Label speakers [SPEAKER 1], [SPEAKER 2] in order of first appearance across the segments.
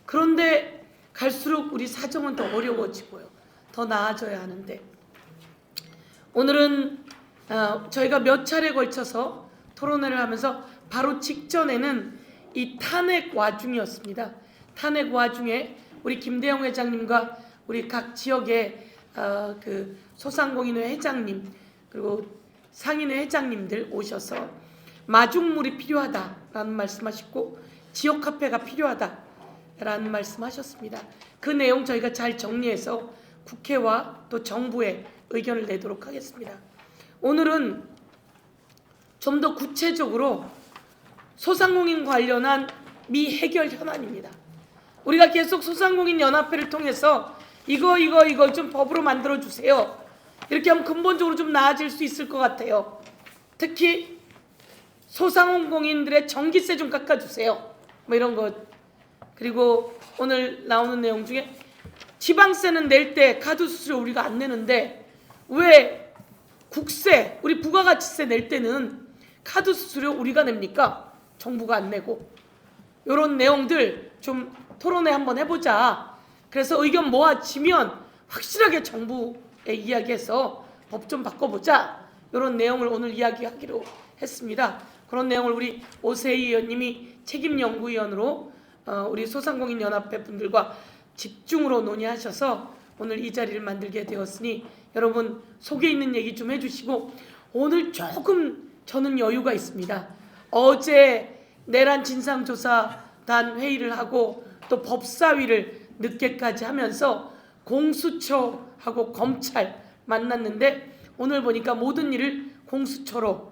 [SPEAKER 1] 그런데 갈수록 우리 사정은 더 어려워지고요. 더 나아져야 하는데 오늘은 저희가 몇 차례 걸쳐서 토론회를 하면서 바로 직전에는 이 탄핵 와중이었습니다. 탄핵 와중에 우리 김대영 회장님과 우리 각 지역의 그 소상공인회 회장님 그리고 상인회 회장님들 오셔서 마중물이 필요하다라는 말씀하셨고 지역 카페가 필요하다라는 말씀하셨습니다. 그 내용 저희가 잘 정리해서 국회와 또 정부에 의견을 내도록 하겠습니다. 오늘은 좀 더 구체적으로 소상공인 관련한 미해결 현안입니다. 우리가 계속 소상공인 연합회를 통해서 이거 좀 법으로 만들어 주세요. 이렇게 하면 근본적으로 좀 나아질 수 있을 것 같아요. 특히 소상공인들의 전기세 좀 깎아주세요. 뭐 이런 것. 그리고 오늘 나오는 내용 중에 지방세는 낼 때 카드 수수료 우리가 안 내는데 왜 국세, 우리 부가가치세 낼 때는 카드 수수료 우리가 냅니까? 정부가 안 내고. 이런 내용들 좀 토론회 한번 해보자. 그래서 의견 모아지면 확실하게 정부에 이야기해서 법 좀 바꿔보자. 이런 내용을 오늘 이야기하기로 했습니다. 그런 내용을 우리 오세희 의원님이 책임연구위원으로 우리 소상공인 연합회 분들과 집중으로 논의하셔서 오늘 이 자리를 만들게 되었으니 여러분 속에 있는 얘기 좀 해주시고 오늘 조금 저는 여유가 있습니다. 어제 내란 진상조사단 회의를 하고 또 법사위를 늦게까지 하면서 공수처하고 검찰 만났는데 오늘 보니까 모든 일을 공수처로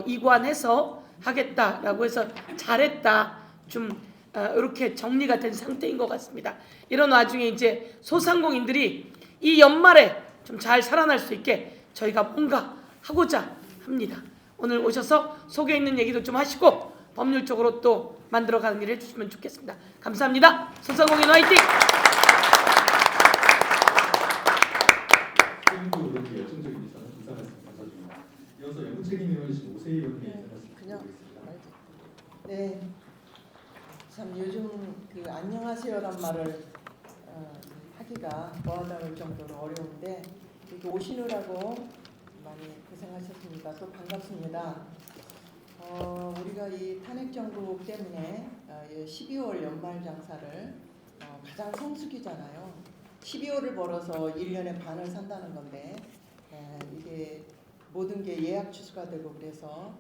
[SPEAKER 1] 이관해서 하겠다라고 해서 잘했다. 좀 이렇게 정리가 된 상태인 것 같습니다. 이런 와중에 이제 소상공인들이 이 연말에 좀 잘 살아날 수 있게 저희가 뭔가 하고자 합니다. 오늘 오셔서 속에 있는 얘기도 좀 하시고 법률적으로 또 만들어가는 일을 해주시면 좋겠습니다. 감사합니다. 소상공인 화이팅!
[SPEAKER 2] 이렇게 열정적인 인사 말씀 감사드립니다. 이어서 연구 책임위원이신 오세희 의원님 인사 말씀 드리겠습니다.
[SPEAKER 3] 네, 참 요즘 그 안녕하세요란 말을 하기가 뭐하다할 정도로 어려운데 이렇게 오시느라고 많이 고생하셨습니다. 또 반갑습니다. 우리가 이 탄핵 정부 때문에 12월 연말 장사를 가장 성수기잖아요. 12월을 벌어서 1년에 반을 산다는 건데 이게 모든 게 예약 취소가 되고 그래서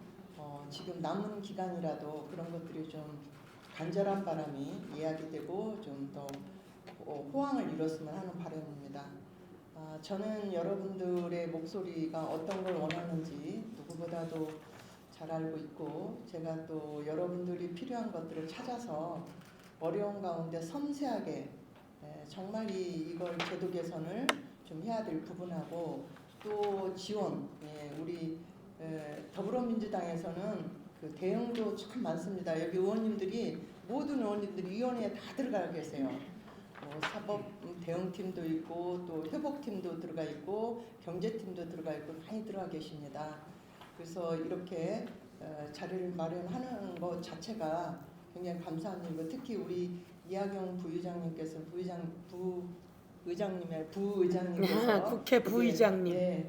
[SPEAKER 3] 지금 남은 기간이라도 그런 것들이 좀 간절한 바람이 예약이 되고 좀 더 호황을 이뤘으면 하는 바람입니다. 저는 여러분들의 목소리가 어떤 걸 원하는지 누구보다도 잘 알고 있고 제가 또 여러분들이 필요한 것들을 찾아서 어려운 가운데 섬세하게 정말 이걸 제도 개선을 좀 해야 될 부분하고 또 지원 우리 더불어민주당에서는 그 대응도 참 많습니다. 여기 의원님들이 모든 의원님들이 위원회에 다 들어가 계세요. 사법 대응팀도 있고 또 회복팀도 들어가 있고 경제팀도 들어가 있고 많이 들어가 계십니다. 그래서 이렇게 자리를 마련하는 것 자체가 굉장히 감사한 일이고 특히 우리 이하경 부의장님께서 부의장님께서
[SPEAKER 1] 국회 부의장님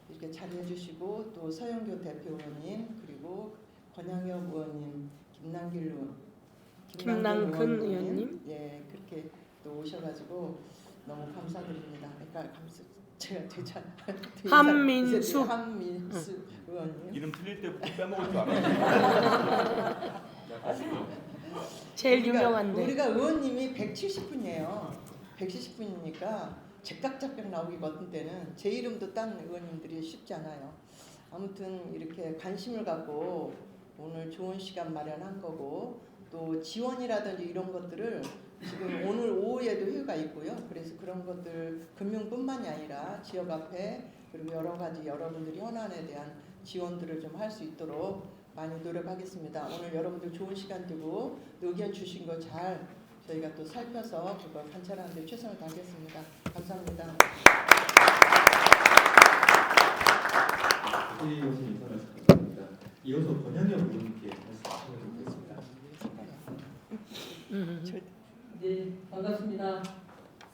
[SPEAKER 3] 이렇게 자리해 주시고 또 서영교 대표의원님 그리고 권양엽 의원님 김남근 의원님 그렇게 또 오셔가지고 너무 감사드립니다. 그러니까 제가 한민수 의원님
[SPEAKER 4] 이름 틀릴 때부터 빼먹을 줄 알았어요.
[SPEAKER 1] 제일 유명한데
[SPEAKER 3] 우리가 의원님이 170분이에요. 170분이니까 제깍제깍 나오기가 어떤 때는 제 이름도 딴 의원님들이 쉽지 않아요. 아무튼 이렇게 관심을 갖고 오늘 좋은 시간 마련한 거고 또 지원이라든지 이런 것들을 지금 오늘 오후에도 회의가 있고요. 그래서 그런 것들 금융뿐만이 아니라 지역 앞에 그리고 여러 가지 여러분들이 현안에 대한 지원들을 좀 할 수 있도록 많이 노력하겠습니다. 오늘 여러분들 좋은 시간 두고 의견 주신 거 잘 저희가 또 살펴서 그걸 관찰하는 데 최선을 다하겠습니다. 감사합니다.
[SPEAKER 2] 오세희 의원님 인사 말씀 감사합니다. 이어서 권양엽 의원님께 말씀 드리겠습니다.
[SPEAKER 5] 네, 반갑습니다.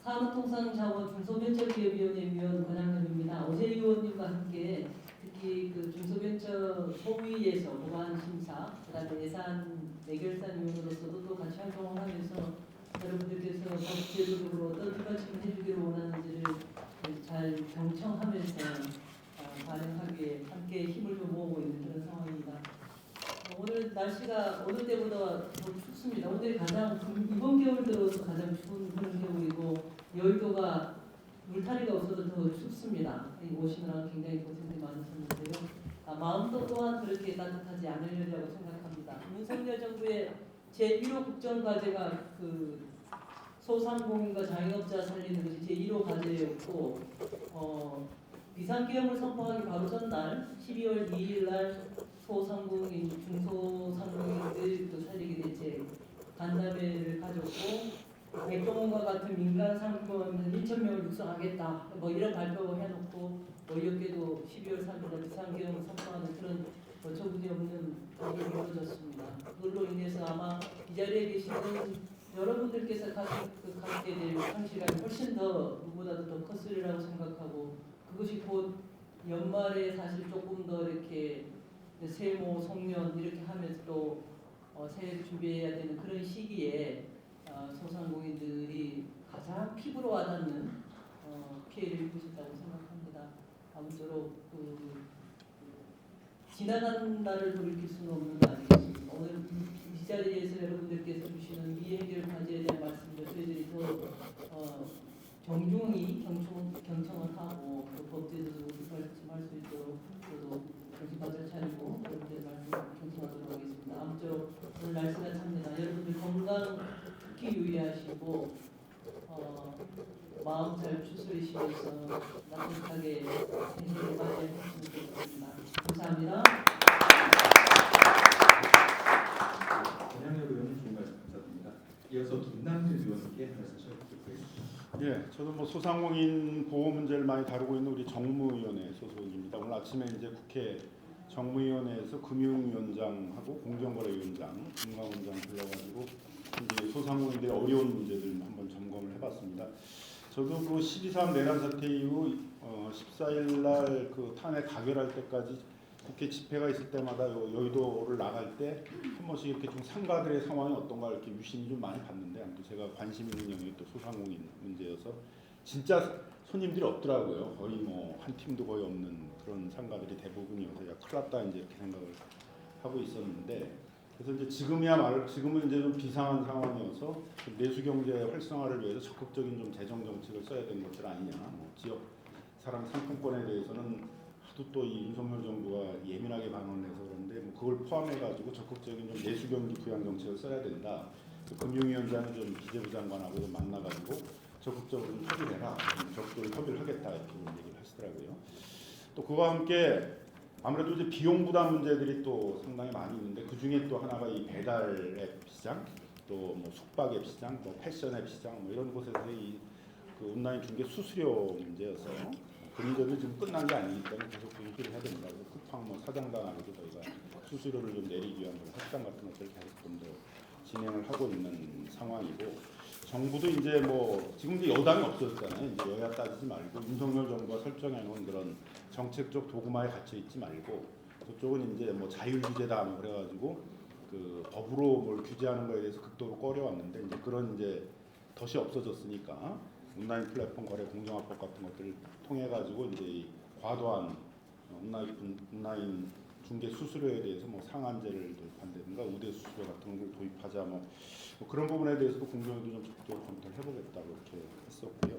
[SPEAKER 5] 산업통상자원 중소벤처기업위원회 위원 권양현입니다. 어제 의원님과 함께 특히 그 중소벤처 소위에서 보관 심사, 그다음에 예산 내결산 위원으로서도 또 같이 활동을 하면서 여러분들께서 법제도적으로 어떤 뒷받침을 해주기를 원하는지를 잘 경청하면서 반영하기 위해 함께 힘을 좀 모으고 있는 그런 상황입니다. 오늘 날씨가 어느 때보다 더 춥습니다. 오늘 가장 이번 겨울 들어서 가장 추운 그런 겨울이고 여의도가 물타리가 없어도 더 춥습니다. 오시느라 굉장히 고생이 많으셨는데요. 마음도 또한 그렇게 따뜻하지 않으려고 생각합니다. 윤석열 정부의 제1호 국정과제가 그 소상공인과 자영업자 살리는 것이 제1호 과제였고 비상계엄을 선포하기 바로 전날 12월 2일 날 소상공인, 중소상공인들 또 살리기 대책 간담회를 가졌고 백종원과 같은 민간 상권 1,000명을 육성하겠다 뭐 이런 발표를 해놓고 어이없게도 12월 3일 비상계엄을 선포하는 그런 어처구니 없는 일이 이루어졌습니다. 그걸로 인해서 아마 이 자리에 계시는 여러분들께서 갖게 될 상실감이 훨씬 더 누구보다도 더 컸으리라고 생각하고 그것이 곧 연말에 사실 조금 더 이렇게 세모, 송년 이렇게 하면서 또 새해 준비해야 되는 그런 시기에 소상공인들이 가장 피부로 와닿는 피해를 입으셨다고 생각합니다. 아무쪼록 지나간 날을 돌이킬 수는 없는 거 아니겠습니까? 오늘 이 자리에서 여러분들께서 주시는 이 해결 과제에 대한 말씀을 저희들이 더 정중히 경청을 하고 또 법제도도 뒷받침할 수 있도록 저도 정신바짝 차리고 여러분들 말씀 경청하도록 하겠습니다. 아무쪼록 오늘 날씨가 찹니다. 여러분들 건강 특히 유의하시고 마음 잘 추스리시면서 따뜻하게 생일을 맞이하셨으면 좋겠습니다. 감사합니다.
[SPEAKER 2] 권양현 의원님 좋은 말씀 감사드립니다. 이어서 김남길 의원님께 말씀 주시겠습니다.
[SPEAKER 6] 예, 저도 뭐 소상공인 보호 문제를 많이 다루고 있는 우리 정무위원회 소속입니다. 오늘 아침에 이제 국회 정무위원회에서 금융위원장하고 공정거래위원장, 금감원장 불러가지고 이제 소상공인들의 어려운 문제들 한번 점검을 해봤습니다. 저도 그 12.3 내란 사태 이후 14일 날 그 탄핵 가결할 때까지 국회 집회가 있을 때마다 여의도를 나갈 때 한 번씩 이렇게 좀 상가들의 상황이 어떤가 이렇게 유심히 좀 많이 봤는데 아무튼 제가 관심 있는 영역이 또 소상공인 문제여서 진짜 손님들이 없더라고요. 거의 뭐 한 팀도 거의 없는 그런 상가들이 대부분이어서 야 큰일 났다 이제 이렇게 생각을 하고 있었는데 그래서 이제 지금은 이제 좀 비상한 상황이어서 내수 경제 활성화를 위해서 적극적인 좀 재정 정책을 써야 되는 것들 아니냐. 뭐 지역 사랑 상품권에 대해서는 하도 또 이 윤석열 정부가 예민하게 반응을 해서 그런데 뭐 그걸 포함해 가지고 적극적인 좀 내수 경기 부양 정책을 써야 된다. 금융위원장을 좀 기재부 장관하고 좀 만나가지고 적극적으로 좀 협의를 해라. 적극적으로 협의를 하겠다 이렇게 좀 얘기를 하시더라고요. 또 그와 함께 아무래도 이제 비용 부담 문제들이 또 상당히 많이 있는데 그 중에 또 하나가 이 배달 앱 시장, 또 뭐 숙박 앱 시장, 또 패션 앱 시장 뭐 이런 곳에서의 그 온라인 중개 수수료 문제여서 그 문제는 지금 끝난 게 아니기 때문에 계속 유지를 해야 된다. 쿠팡 뭐 사장단하고도 저희가 수수료를 좀 내리기 위한 협상 같은 것들을 계속 좀 더 진행을 하고 있는 상황이고 정부도 이제 뭐 지금 이제 여당이 없어졌잖아요. 이제 여야 따지지 말고 윤석열 정부가 설정해 놓은 그런 정책적 도구마에 갇혀 있지 말고 저쪽은 이제 뭐 자율규제다 뭐 그래가지고 그 법으로 뭘 규제하는 거에 대해서 극도로 꺼려왔는데 이제 그런 이제 덫이 없어졌으니까 온라인 플랫폼 거래 공정화법 같은 것들을 통해 가지고 이제 이 과도한 온라인 중개 수수료에 대해서 뭐 상한제를 도입한다든가 우대 수수료 같은 걸 도입하자 뭐 그런 부분에 대해서도 공정위도 좀 적극적으로 검토를 해보겠다고 이렇게 했었고요.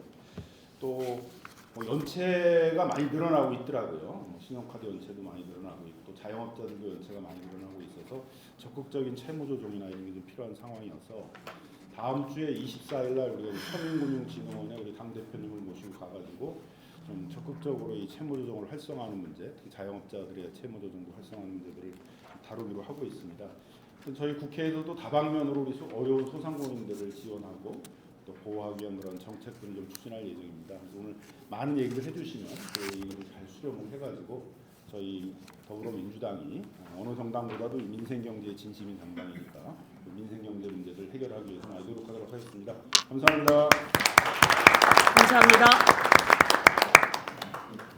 [SPEAKER 6] 또 뭐 연체가 많이 늘어나고 있더라고요. 뭐 신용카드 연체도 많이 늘어나고 있고 또 자영업자들도 연체가 많이 늘어나고 있어서 적극적인 채무 조정이나 이런 게 좀 필요한 상황이어서 다음 주에 24일 날 우리가 서민금융진흥원에 우리 당 대표님을 모시고 가가지고 좀 적극적으로 이 채무 조정을 활성화하는 문제, 특히 자영업자들의 채무 조정도 활성화하는 문제들을 다루기로 하고 있습니다. 저희 국회에서도 다방면으로 우리 어려운 소상공인들을 지원하고 또 보호하기 위한 그런 정책들을 좀 추진할 예정입니다. 그래서 오늘 많은 얘기를 해주시면 그 얘기를 잘 수렴을 해가지고 저희 더불어민주당이 어느 정당보다도 민생 경제에 진심인 정당이니까 민생 경제 문제를 해결하기 위해서 많이 노력하도록 하겠습니다. 감사합니다.
[SPEAKER 1] 감사합니다.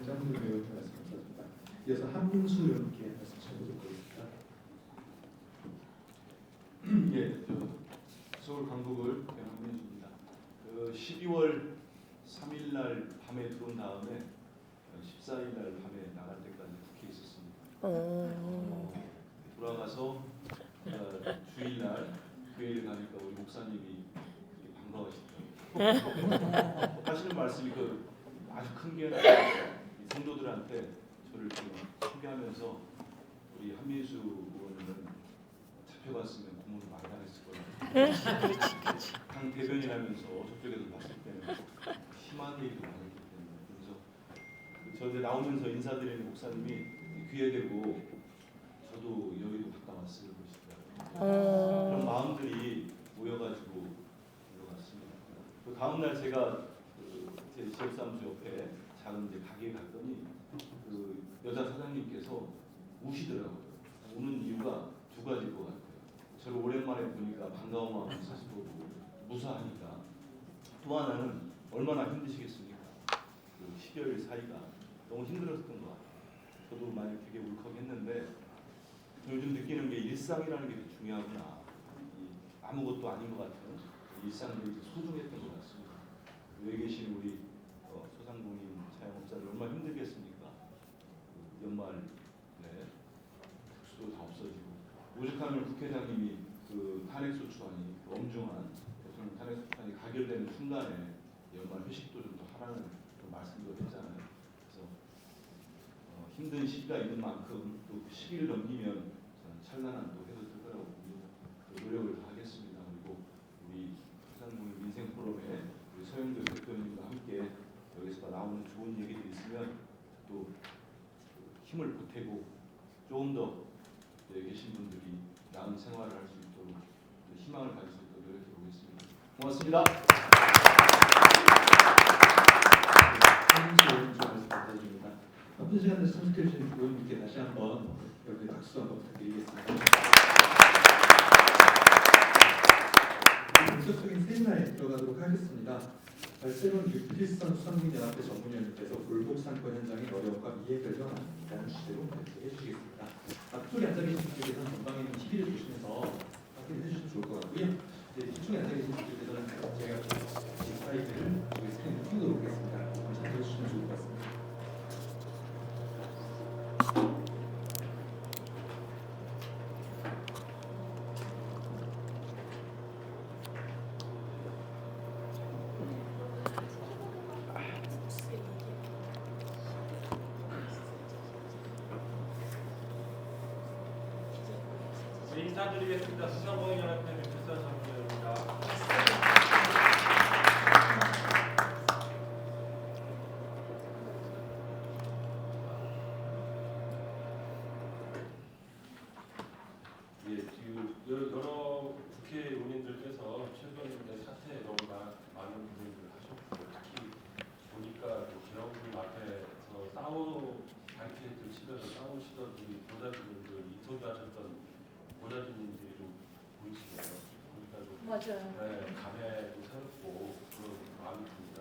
[SPEAKER 2] 장훈 의원님 말씀 감사합니다. 이어서 한민수 의원께 말씀 전해드리도록 하겠습니다.
[SPEAKER 4] 예, 서울 강북을 한민수입니다. 12월 3일 날 밤에 들어온 다음에 14일 날 밤에 나갈 때까지 국회에 있었습니다. 돌아가서 주일 날 교회를 가니까 우리 목사님이 되게 반가워하시더라고요. 하시는 말씀이 아주 큰 게 성도들한테 저를 좀 소개하면서 우리 한민수 의원은 잡혀갔으면 고문을 많이 당했을 거예요. 당 대변인하면서 저쪽에서 봤을 때는 심한 얘기도 많이 했기 때문에 그래서 저 이제 나오면서 인사드리는 목사님이 귀에대고 저도 여기도 갔다 왔어요 그러시더라고요. 그런 마음들이 모여가지고 들어갔습니다. 그 다음 날 제가 제 지역사무소 옆에 작은 이제 가게에 갔더니 그 여자 사장님께서 우시더라고요. 우는 이유가 두 가지일 것 같아요. 저를 오랜만에 보니까 반가운 마음이 있어서 보고 무사하니까 또 하나는 얼마나 힘드시겠습니까? 그 12월 사이가 너무 힘들었던 것 같아요. 저도 많이 되게 울컥했는데 요즘 느끼는 게 일상이라는 게 되게 중요하구나. 아무것도 아닌 것 같은 일상들이 소중했던 것 같습니다. 여기 계신 우리 소상공인 자영업자들 얼마나 힘들겠습니까? 연말 특수도 다 없어지고 오죽하면 국회의장님이 그 탄핵소추안이 엄중한 대통령 탄핵소추안이 가결되는 순간에 연말 회식도 좀 더 하라는 그런 말씀도 했잖아요. 그래서 힘든 시기가 있는 만큼 또 그 시기를 넘기면 저는 찬란한 또 해도 될 거라고 봅니다. 그 노력을 다 하겠습니다. 그리고 우리 소상공인 민생 포럼에 우리 서영교 대표님과 함께 여기서 나오는 좋은 얘기들이 있으면 또 힘을 보태고 조금 더 여기 계신 분들이 나은 생활을 할 수 있도록 희망을 가질 수 있도록 노력해 보겠습니다. 고맙습니다.
[SPEAKER 2] 한민수 의원님 말씀 감사드립니다. 바쁜 시간에 참석해 주신 의원님께 다시 한번 여러분의 박수 한번 부탁드리겠습니다. 본격적인 세미나에 들어가도록 하겠습니다. 발생은 유필선 수상민연합회 전문위원님께서 골목상권 현장의 어려움과 이해 결정이라는 주제로 발표해 주시겠습니다. 앞쪽에 앉아 계신 분들께서는 전방에 있는 TV를 보시면서 확인해 주시면 좋을 것 같고요. 이제 뒤쪽에 앉아 계신 분들께서는 제가 슬라이드를 저희 스크린에 띄우도록 하겠습니다. 참석해 주시면 좋을 것 같습니다.
[SPEAKER 7] 인사드리겠습니다. 수상공인연합회 유필선 전문위원입니다. 여러 국회의원님들께서 최근 사태에 너무 많은 고민을 하셨고 특히 보니까 기업님 앞에서 바리케이트를 치면서 싸우시던 우리 보좌진들 인터뷰하셨던 보좌진님들이 좀 보이시네요. 보니까 좀
[SPEAKER 1] 맞아요.
[SPEAKER 7] 감회도 새롭고 그런 마음이 듭니다.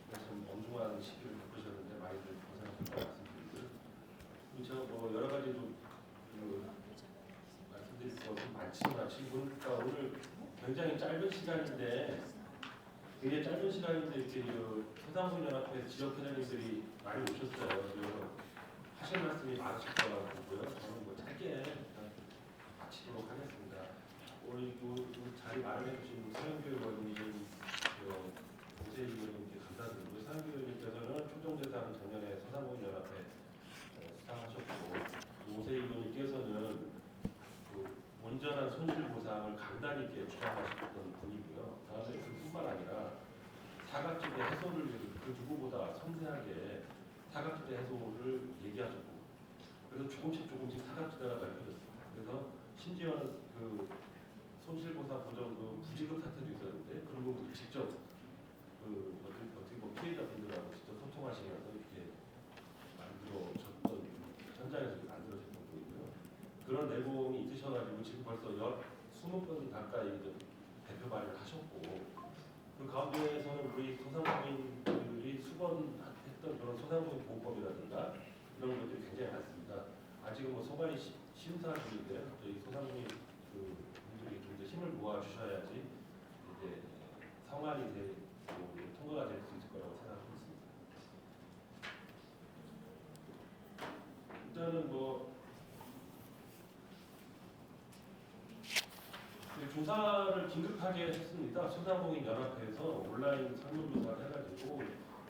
[SPEAKER 7] 그래서 좀 엄중한 시기를 겪으셨는데 많이들 고생하셨다고 말씀드리고요. 제가 여러 가지 좀 말씀드릴 것은 많지만 지금 보니까 오늘 굉장히 짧은 시간인데 이렇게 소상공인연합회 지역회장님들이 많이 오셨어요. 그래서 하실 말씀이 많으실 것 같고요. 저는 짧게 마치도록 하겠습니다. 오늘 자리 마련해 주신 서영교 의원님, 오세희 의원님께 감사드리고요. 서영교 의원님께서는 초정대상 작년에 소상공인연합회 수상하셨고 오세희 의원님께서는 온전한 손실 보상을 강단 있게 주장하셨던 분이고요. 다음에 그뿐만 아니라 사각지대 해소를 그 누구보다 섬세하게 사각지대 해소를 얘기하셨고 그래서 조금씩 사각지대가 밝혀졌습니다. 그래서 심지어는 그 손실보상 보전금 부지급 사태도 있었는데 그런 부분을 직접 어떻게 보면 피해자분들하고 직접 소통하시면서 이렇게 만들어졌던 현장에서 만들어졌던 거고요. 그런 내공이 있으셔가지고 지금 벌써 20건 가까이 대표 발의를 하셨고 그 가운데에서는 우리 소상공인들이 수반했던 그런 소상공인 보호법이라든가 이런 것들이 굉장히 많습니다. 아직은 뭐 소관이 심사 중인데요. 저희 소상공인 분들이 좀 더 힘을 모아 주셔야지 이제 성안이 통과가 될 수 있을 거라고 생각하고 있습니다. 일단은 뭐 조사를 긴급하게 했습니다. 소상공인 연합회에서 온라인 설문조사를 해가지고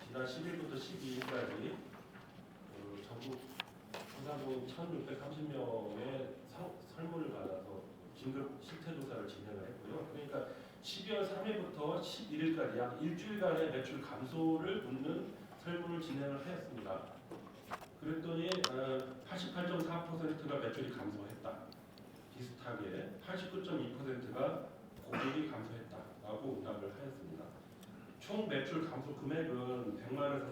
[SPEAKER 7] 지난 10일부터 12일까지 전국 소상공인 1,630명의 설문을 받아서 긴급 실태조사를 진행을 했고요. 그러니까 12월 3일부터 11일까지 약 일주일간의 매출 감소를 묻는 설문을 진행을 했습니다. 그랬더니 88.4%가 매출이 감소했다. 비슷하게 89.2%가 고객이 감소했다라고 응답을 하였습니다. 총 매출 감소 금액은 100만 원에서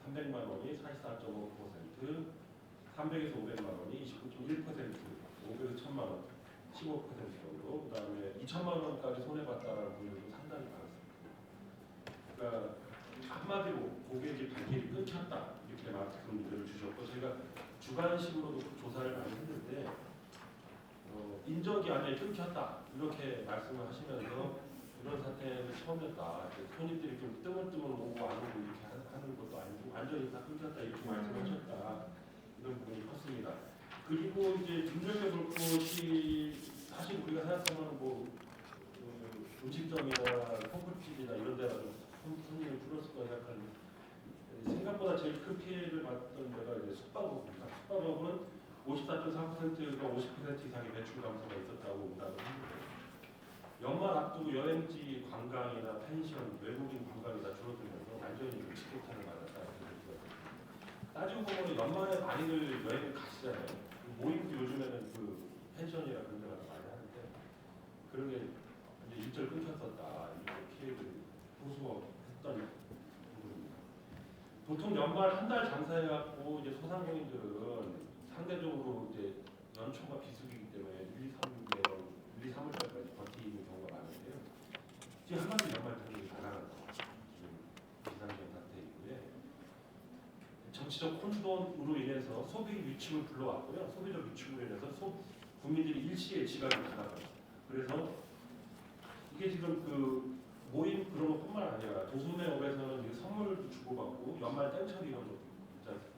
[SPEAKER 7] 300만 원이 44.5%, 300에서 500만 원이 29.1%, 500에서 1000만 원 15% 정도, 그다음에 2천만 원까지 손해봤다라는 분들도 상당히 많았습니다. 그러니까 한마디로 고객의 발길이 끊겼다 이렇게 말씀을 주셨고 저희가 주관식으로도 조사를 많이 했는데 인적이 안에 끊겼다 이렇게 말씀을 하시면서 이런 사태는 처음이었다. 손님들이 좀 뜨문뜨문 오고 안 오고 이렇게 하는 것도 아니고 완전히 다 끊겼다 이렇게 말씀하셨다. 이런 부분이 컸습니다. 그리고 이제 중저가 볼 것이 사실 우리가 생각하면 뭐 음식점이나 콩쿠집이나 이런 데가 손님을 줄었을 거라 생각하는데 생각보다 제일 큰 피해를 봤던 데가 이제 숙박업입니다. 숙박업은 54.4%가 50% 이상의 매출 감소가 있었다고 응답을 했는데 연말 앞두고 여행지 관광이나 펜션, 외국인 관광이 다 줄어들면서 완전히 직격탄을 맞았다. 따지고 보면 연말에 많이들 여행을 가시잖아요. 모임도 요즘에는 그 펜션이나 그런 데 가서 많이 하는데 그런 게 이제 일절 끊겼었다. 이렇게 피해를 호소했던 부분입니다. 보통 연말 한 달 장사해갖고 이제 소상공인들은 상대적으로 이제 연초가 비수기이기 때문에 1, 2, 3월달까지 버티는 경우가 많은데요. 지금 한마디 연말 경력이 다 나갔다. 지금 비상경 사태이고요. 정치적 혼돈으로 인해서 소비 위축을 불러왔고요. 소비적 위축으로 인해서 국민들이 일시에 지갑이 나가요. 그래서 이게 지금 그 모임 그런 것뿐만 아니라 도소매업에서는 선물도 주고받고 연말 땡처리 이런 것도 있지 않습니까?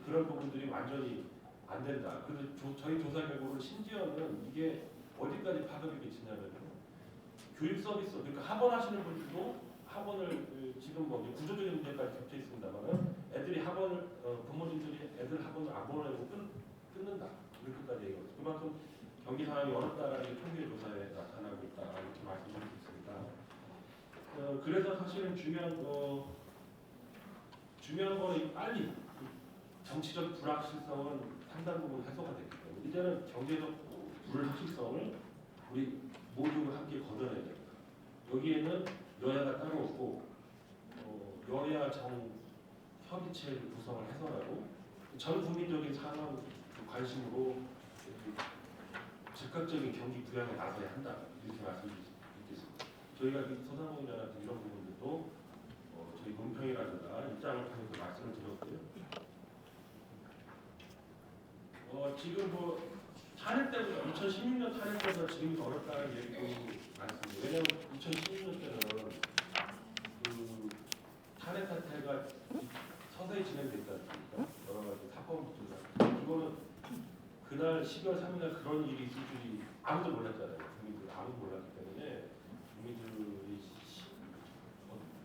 [SPEAKER 7] 그런 부분들이 완전히 안 된다. 그래서 저희 조사 결과로 심지어는 이게 어디까지 파급이 미치냐면 교육 서비스, 그러니까 학원 하시는 분들도 학원을 지금 뭐 구조적인 문제까지 겹쳐 있습니다만은 애들이 학원을 부모님들이 애들 학원을 안 보내고 끊는다. 이렇게까지 얘기하고 그만큼 경기 상황이 어렵다라는 게 통계 조사에 나타나고 있다 이렇게 말씀드릴 수 있습니다. 그래서 사실은 중요한 거는 빨리 정치적 불확실성은 상당 부분 해소가 됐기 때문에 이제는 경제적 불확실성을 우리 모두 함께 걷어내야 됩니다. 여기에는 여야가 따로 없고 여야 정 협의체 구성을 해서라도 전 국민적인 상황 관심으로 즉각적인 경기 부양에 나서야 한다 이렇게 말씀드리겠습니다. 저희가 소상공인연합회 이런 부분들도 저희 논평이라든가 입장을 통해서 말씀을 드렸고요. 지금 뭐 탄핵 때부터 2016년 탄핵 때부터 지금 어렵다는 얘기도 많습니다. 왜냐하면 2016년 때는 그 탄핵 사태가 서서히 진행됐지 않습니까? 여러 가지 사건부터 이거는 그날 12월 3일날 그런 일이 있을 줄이 아무도 몰랐잖아요. 국민들 아무도 몰랐기 때문에 국민들이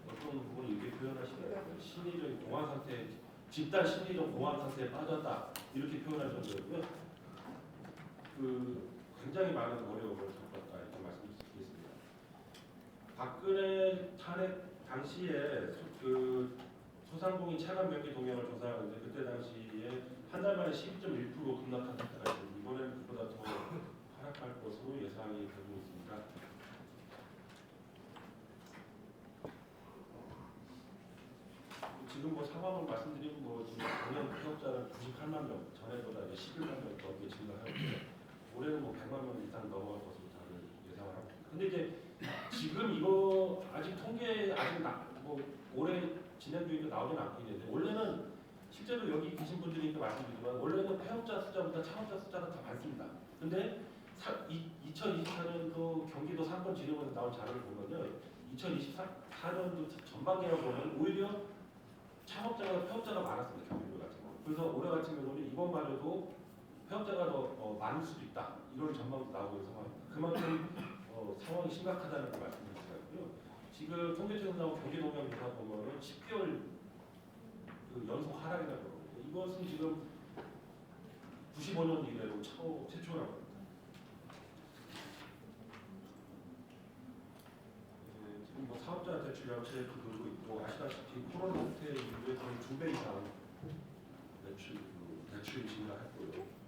[SPEAKER 7] 어떤 부분을 이렇게 표현하시더라고요. 심리적인 공황 상태, 집단 심리적 공황 상태에 빠졌다 이렇게 표현할 정도였고요. 굉장히 많은 어려움을 겪었다 이렇게 말씀드리겠습니다. 박근혜 탄핵 당시에 소상공인 차감 명기 동향을 조사하는데 그때 당시에 한 달 만에 12.1% 급락한 상태가 있습니다. 이번에는 그보다 더 하락할 것으로 예상이 되고 있습니다. 지금 뭐 상황을 말씀드리면 지금 작년 피업자는 98만 명, 전에보다 11만 명 넘게 증가하고 올해는 100만 명 이상 넘어갈 것으로 근데 이제 지금 이거 아직 통계 아직 뭐 올해 진행중이니까 나오진 않고 있는데 원래는 실제로 여기 계신 분들이 말씀드리지만 원래는 폐업자 숫자보다 창업자 숫자가 더 많습니다. 근데 2024년도 경기도 상권진흥원에서 나온 자료를 보면요, 2024년도 전반기라고 보면 오히려 창업자가 폐업자가 많았습니다. 경기도 같은 경우. 그래서 올해 같은 경우는 이번마저도 폐업자가 더 많을 수도 있다. 이런 전망도 나오고 있는 상황입니다. 그만큼 상황이 심각하다는 걸 말씀드리고요. 지금 통계청에서 나온 경기동향조사 보면은 10개월 그 연속 하락이라고 그러거든요. 이것은 지금 95년 이래로 최초라고 합니다. 지금 뭐 사업자 대출 약세도 늘고 있고 아시다시피 코로나 상태 이후에 거의 2배 이상 대출이 증가했고요.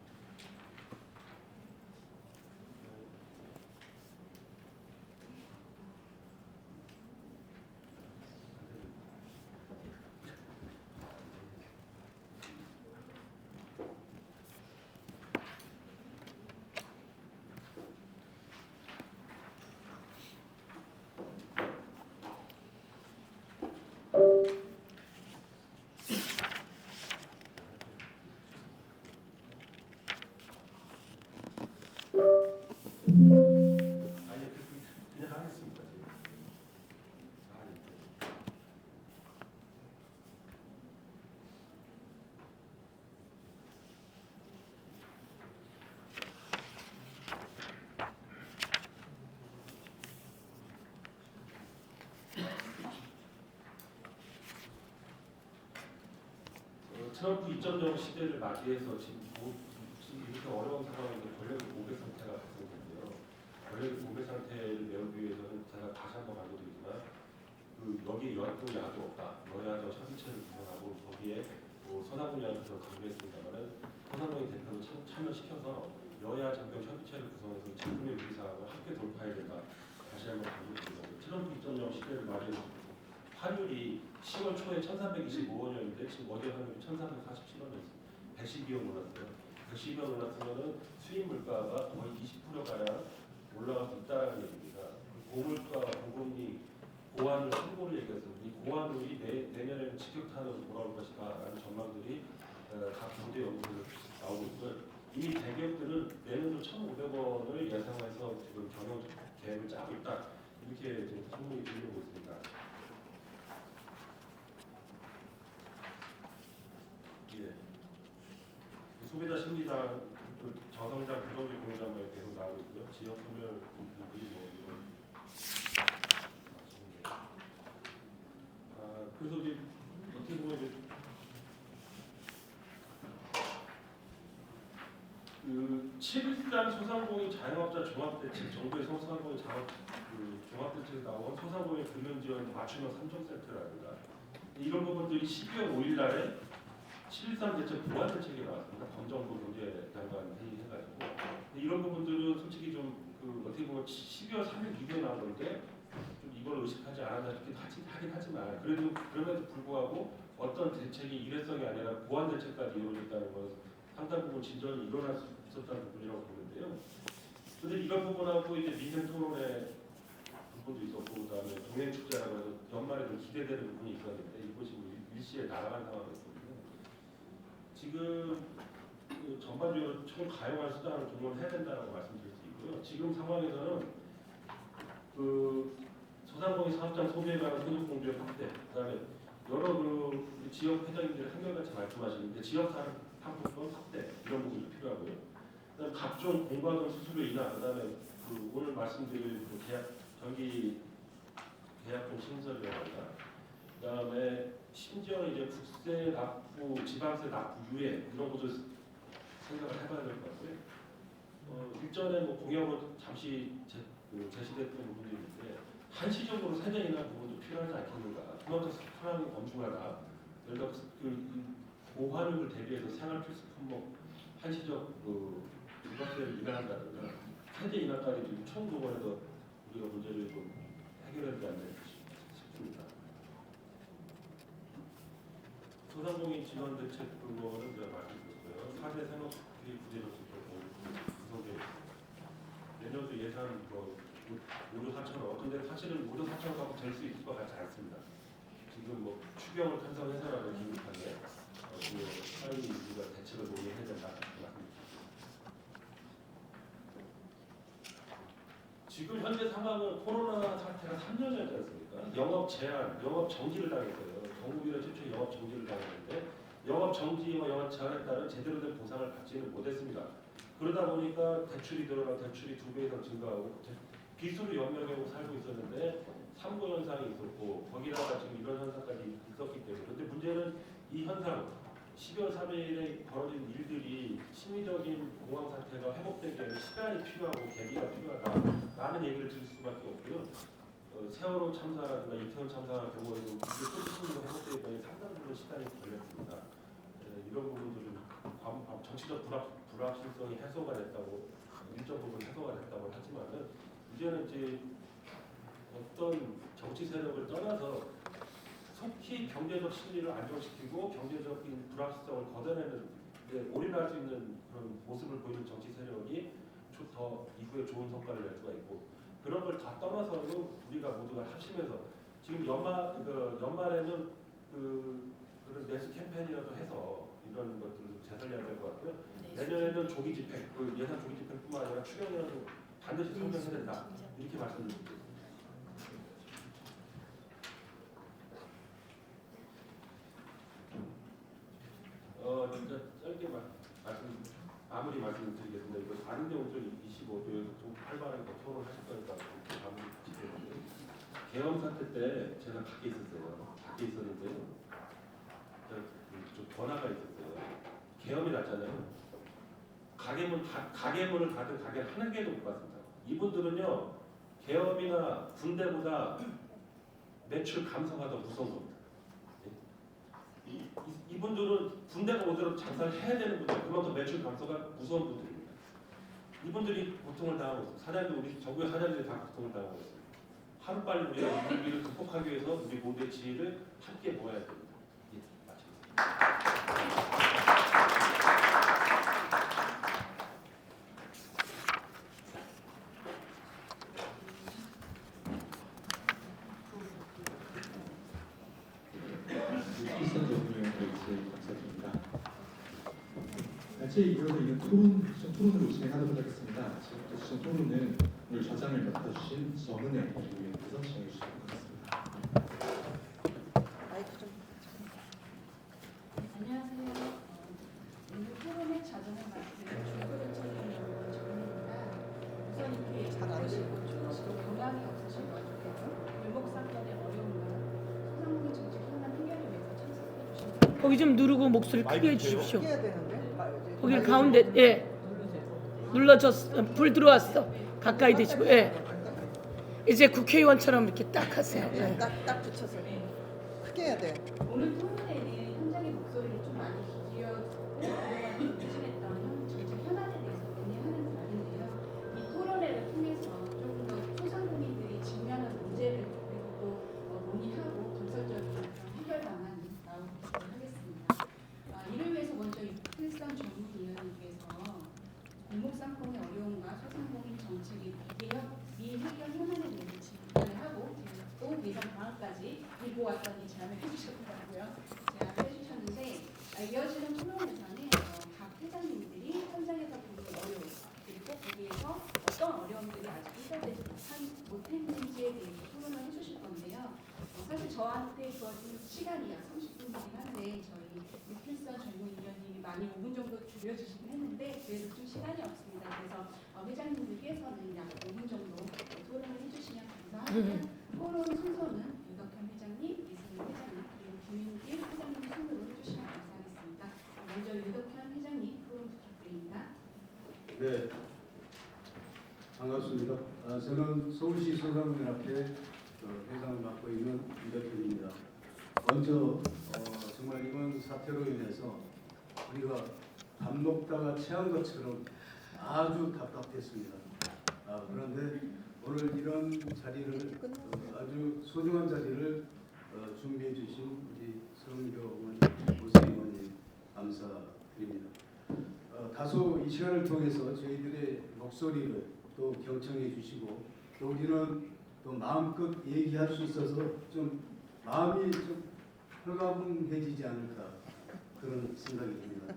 [SPEAKER 7] 아니 그냥 하겠습니다. 지금. 트럼프 2.0 시대를 맞이해서 지금 이렇게 어려운 상황인데 권력의 고백 상태가 발생했는데요. 권력의 고백 상태를 메우기 위해서는 제가 다시 한번 강조드리지만 여기에 여도 야도 없다. 여야정 협의체를 구성하고 거기에 서상훈이한테서 강조했습니다만은 서상훈이 대표를 참여시켜서 여야 정경 협의체를 구성해서 작품의 위기 사항을 함께 돌파해야 된다. 다시 한번 강조드립니다. 트럼프 2.0 시대를 맞이해서 환율이 10월 초에 1,325원이었는데 지금 어제 환율이 1,347원이었습니다. 112원 올랐어요. 112원 올랐으면 수입 물가가 거의 20%가량 올라갈 수 있다는 얘기입니다. 고물가, 고금리, 고환율 선고를 얘기했습니다. 이 고환율이 내년에는 직격탄으로 돌아올 것이다 라는 전망들이 각 경제 연구소에서 나오고 있고요. 이미 대기업들은 내년도 1,500원을 예상해서 지금 경영 계획을 짜고 있다. 이렇게 지금 소문이 들리고 있습니다. 소비자 심리상 저성장 부정적 공장만 계속 나오고 있고요. 지역 소멸 분들이 이런 그래서 이제 어떻게 보면 이제 그 7.13 소상공인 자영업자 종합대책 정부의 소상공인 종합대책에 나온 소상공인 금융지원 맞춤형 3종 세트라든가 이런 부분들이 12월 5일 날에 7.13 대책 보완 대책이 나왔습니다. 검정부 경제장관 회의해가지고 이런 부분들은 솔직히 좀 어떻게 보면 12월 3일 이후에 나온 건데 좀 이걸 의식하지 않았나 싶긴 하긴 하지만 그래도 그럼에도 불구하고 어떤 대책이 일회성이 아니라 보완 대책까지 이루어졌다는 건 상당 부분 진전이 일어날 수 있었다는 부분이라고 보는데요. 그런데 이런 부분하고 이제 민생 토론회 부분도 있었고 그다음에 동행 축제라고 해서 연말에 좀 기대되는 부분이 있었는데 이것이 일시에 날아간 상황이었습니다. 지금 전반적으로 총 가용할 수단을 동원해야 된다고 말씀드릴 수 있고요. 지금 상황에서는 소상공인 사업장 소비에 관한 소득 공조의 확대, 그다음에 여러 지역 회장님들이 한결같이 말씀하시는데 지역 상품권 확대 이런 부분이 필요하고요. 그다음에 각종 공과금 수수료 인하, 그다음에 오늘 말씀드릴 전기 계약금 신설이라든가, 그다음에 심지어 이제 국세 납부, 지방세 납부 유예 이런 것도 생각을 해봐야 될 것 같고요. 일전에 공약으로 잠시 제시됐던 부분도 있는데 한시적으로 세대 인하 부분도 필요하지 않겠는가. 그만큼 상황이 엄중하다. 예를 들어 고환율을 대비해서 생활 필수 품목 한시적 부가세를 인하한다든가 세대 인하까지 지금 총동원해서 우리가 문제를 좀 해결해야 되지 않나 싶습니다. 소상공인 지원 대책 그거는 제가 말씀드렸고요. 4대 산업계획 구제조치법 구성되어 있습니다. 내년도 예산 5조 4천억. 근데 사실은 5조 4천억 갖고 될 수 있을 것 같지 않습니다. 지금 뭐 추경을 편성해서라도 긴급하게 빨리 우리가 대책을 논의해야 된다. 지금 현재 상황은 코로나 사태가 3년 전이지 않습니까? 영업 제한, 영업 정지를 당했어요. 정부가 최초 영업 정지를 당했는데 영업 정지와 영업 제한에 따른 제대로 된 보상을 받지는 못했습니다. 그러다 보니까 대출이 들어가 대출이 2배 이상 증가하고 빚으로 연명하고 살고 있었는데 삼고 현상이 있었고 거기다가 지금 이런 현상까지 있었기 때문에 근데 문제는 이 현상 12월 3일에 벌어진 일들이 심리적인 공황 상태가 회복되기에는 시간이 필요하고 계기가 필요하다라는 얘기를 들을 수밖에 없고요. 세월호 참사라든가 이태원 참사 경우에도 이게 소수로 회복되기에 상당 부분 시간이 걸렸습니다. 이런 부분들은 정치적 불확실성이 해소가 됐다고 일정 부분 해소가 됐다고 하지만은 이제는 이제 어떤 정치 세력을 떠나서 속히 경제적 심리를 안정시키고 경제적인 불확실성을 걷어내는 데 올인할 수 있는 그런 모습을 보이는 정치 세력이 더 이후에 좋은 성과를 낼 수가 있고 그런 걸 다 떠나서는 우리가 모두가 합심해서 지금 연말에는 그런 매수 캠페인이라도 해서 이런 것들을 재설해야 될 것 같고요. 내년에는 조기 집행, 예산 조기 집행뿐만 아니라 추경이라도 반드시 성명해야 된다. 이렇게 말씀드립니다. 진짜 짧게 마무리 말씀드리겠습니다. 이거 다른 내용 좀 25도에서 좀 활발하게 더 토론하실 거니까 마무리 하시겠는데 계엄 사태 때 제가 밖에 있었어요. 밖에 있었는데요. 좀 변화가 있었어요. 계엄이 났잖아요. 가게문을 닫은 가게는 한 개도 못 봤습니다. 이분들은요 계엄이나 군대보다 매출 감소가 더 무서운 겁니다. 이분들은 군대가 오더라도 장사를 해야 되는 분들, 그만큼 매출 감소가 무서운 분들입니다. 이분들이 고통을 당하고 있습니다. 사장님, 우리 전국의 사장님들이 다 고통을 당하고 있습니다. 하루빨리 우리가 이 위기를 극복하기 위해서 우리 모두의 지혜를 함께 모아야 됩니다. 예, 마치겠습니다.
[SPEAKER 2] 일선 전문위원 감사드립니다. 제2부에서 이는 토론으로 진행하도록 하겠습니다. 지금부터 시청 토론은 오늘 좌장을 맡아주신 정은혜 위원께서 진행해 주시도록 하겠습니다.
[SPEAKER 3] 마이크 좀.
[SPEAKER 8] 안녕하세요. 오늘 토론의 자정을 맡은 중소벤처 정입니다. 우선 이렇게 잘아시고 건강이 없으신 와중에도 골목 사건의 어려움과 소상공인 정책 현안 해결을 위해서 참석해 주신
[SPEAKER 1] 거기 좀 누르고 목소리 크게 해주십시오.
[SPEAKER 3] 해야 되는데.
[SPEAKER 1] 거기 가운데 눌러줬어. 불 들어왔어. 가까이 대시고 이제 국회의원처럼 이렇게 딱 하세요.
[SPEAKER 3] 딱 붙여서 크게 해야 돼.
[SPEAKER 8] 오늘 토론회는 현장의 목소리를 좀 많이 기울여서 그동안 진행했던 정책 현안에 대해서 논의하는 자리인데요. 이 토론회를 통해서 조금 더 소상공인들이 직면한 문제를 그리고 또 논의하고 건설적인 해결 방안이 나오도록 하겠습니다. 이를 위해서 먼저 일선 전문위원님께서 골목상권의 어려움과 소상공인 정책의 미해결 현안에 대해서 질문을 하고 또 예산 방안까지 들고 왔더니 제안을 해주셨더라고요. 제안을 해주셨는데 이어지는 토론에서는 각 회장님들이 현장에서 보는 어려움 그리고 거기에서 어떤 어려움들이 아직 해결되지 못했는지에 대해서 토론을 해주실 건데요. 사실 저한테 주어진 시간이 약 30분이긴 한데 저희 유필선 전문위원님이 많이 5분 정도 줄여주시긴 했는데 그래도 좀 시간이 없습니다. 그래서 회장님들께서는 약 5분 정도 토론을 해주시면 감사하고요. 토론 순서는 유덕현 회장님, 이승민 회장님, 그리고 김윤길 회장님 순으로 해주시면 감사하겠습니다. 먼저 유덕현 회장님 토론 부탁드립니다.
[SPEAKER 9] 네, 반갑습니다. 저는 서울시 소상공인협회 회장을 맡고 있는 유덕현입니다. 먼저 정말 이번 사태로 인해서 우리가 밥 먹다가 체한 것처럼 아주 답답했습니다. 그런데 오늘 이런 자리를 아주 소중한 자리를 준비해 주신 우리 서은교 의원님, 오세 의원님 감사드립니다. 다소 이 시간을 통해서 저희들의 목소리를 또 경청해 주시고 또 우리는 또 마음껏 얘기할 수 있어서 좀 마음이 좀 홀가분해지지 않을까 그런 생각이 듭니다.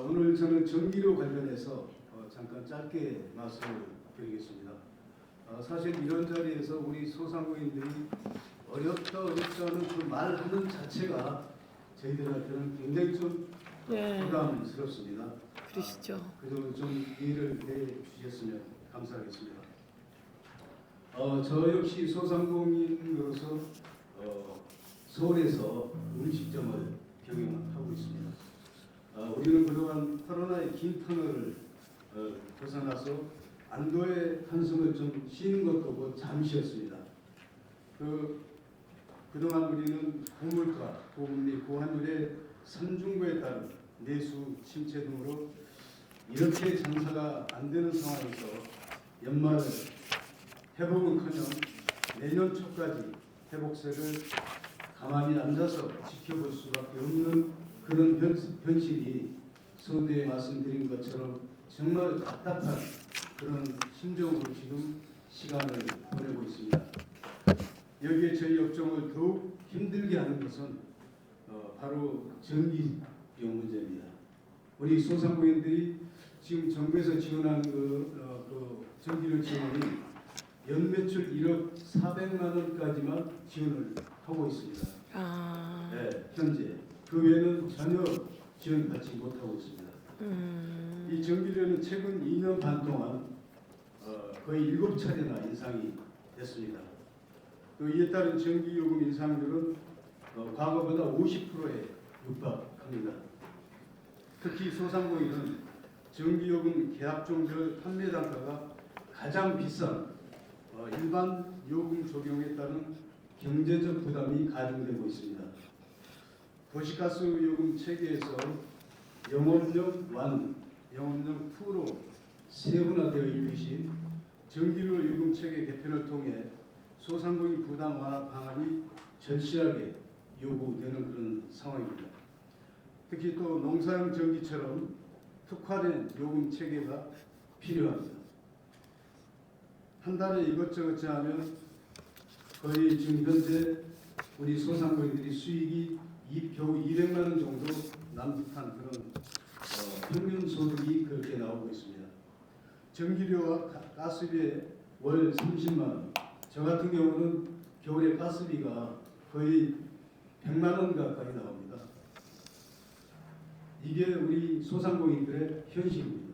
[SPEAKER 9] 오늘 저는 전기료 관련해서 잠깐 짧게 말씀을 드리겠습니다. 사실 이런 자리에서 우리 소상공인들이 어렵다 하는 그 말하는 자체가 저희들한테는 굉장히 좀 부담스럽습니다.
[SPEAKER 1] 그러시죠.
[SPEAKER 9] 그래서 좀 이해를 해 주셨으면 감사하겠습니다. 저 역시 소상공인으로서 서울에서 음식점을 경영하고 있습니다. 우리는 그동안 코로나의 긴 터널을 벗어나서 안도의 한숨을 좀 쉬는 것도 곧 잠시였습니다. 그동안 우리는 고물가, 고금리, 고환율의 산중고에 따른 내수 침체 등으로 이렇게 장사가 안 되는 상황에서 연말 회복은커녕 내년 초까지 회복세를 가만히 앉아서 지켜볼 수밖에 없는 그런 현실이 서두에 말씀드린 것처럼 정말 답답한 그런 심정으로 지금 시간을 보내고 있습니다. 여기에 저희 업종을 더욱 힘들게 하는 것은 바로 전기료 문제입니다. 우리 소상공인들이 지금 정부에서 지원한 그 전기료 지원이 연매출 1억 400만 원까지만 지원을 하고 있습니다. 네, 현재 그 외에는 전혀 지원받지 못하고 있습니다. 이 전기료는 최근 2년 반 동안 거의 7차례나 인상이 됐습니다. 이에 따른 전기요금 인상률은 과거보다 50%에 육박합니다. 특히 소상공인은 전기요금 계약종별 판매 단가가 가장 비싼 일반 요금 적용에 따른 경제적 부담이 가중되고 있습니다. 도시가스 요금 체계에서 영업용 1, 영업용 2로 세분화되어 있듯이 전기료 요금 체계 개편을 통해 소상공인 부담 완화 방안이 절실하게 요구되는 그런 상황입니다. 특히 또 농사용 전기처럼 특화된 요금 체계가 필요합니다. 한 달에 이것저것 하면 거의 지금 현재 우리 소상공인들이 수익이 겨우 200만 원 정도 남짓한 그런 평균 소득이 그렇게 나오고 있습니다. 전기료와 가스비에 월 30만 원. 저 같은 경우는 겨울에 가스비가 거의 100만 원 가까이 나옵니다. 이게 우리 소상공인들의 현실입니다.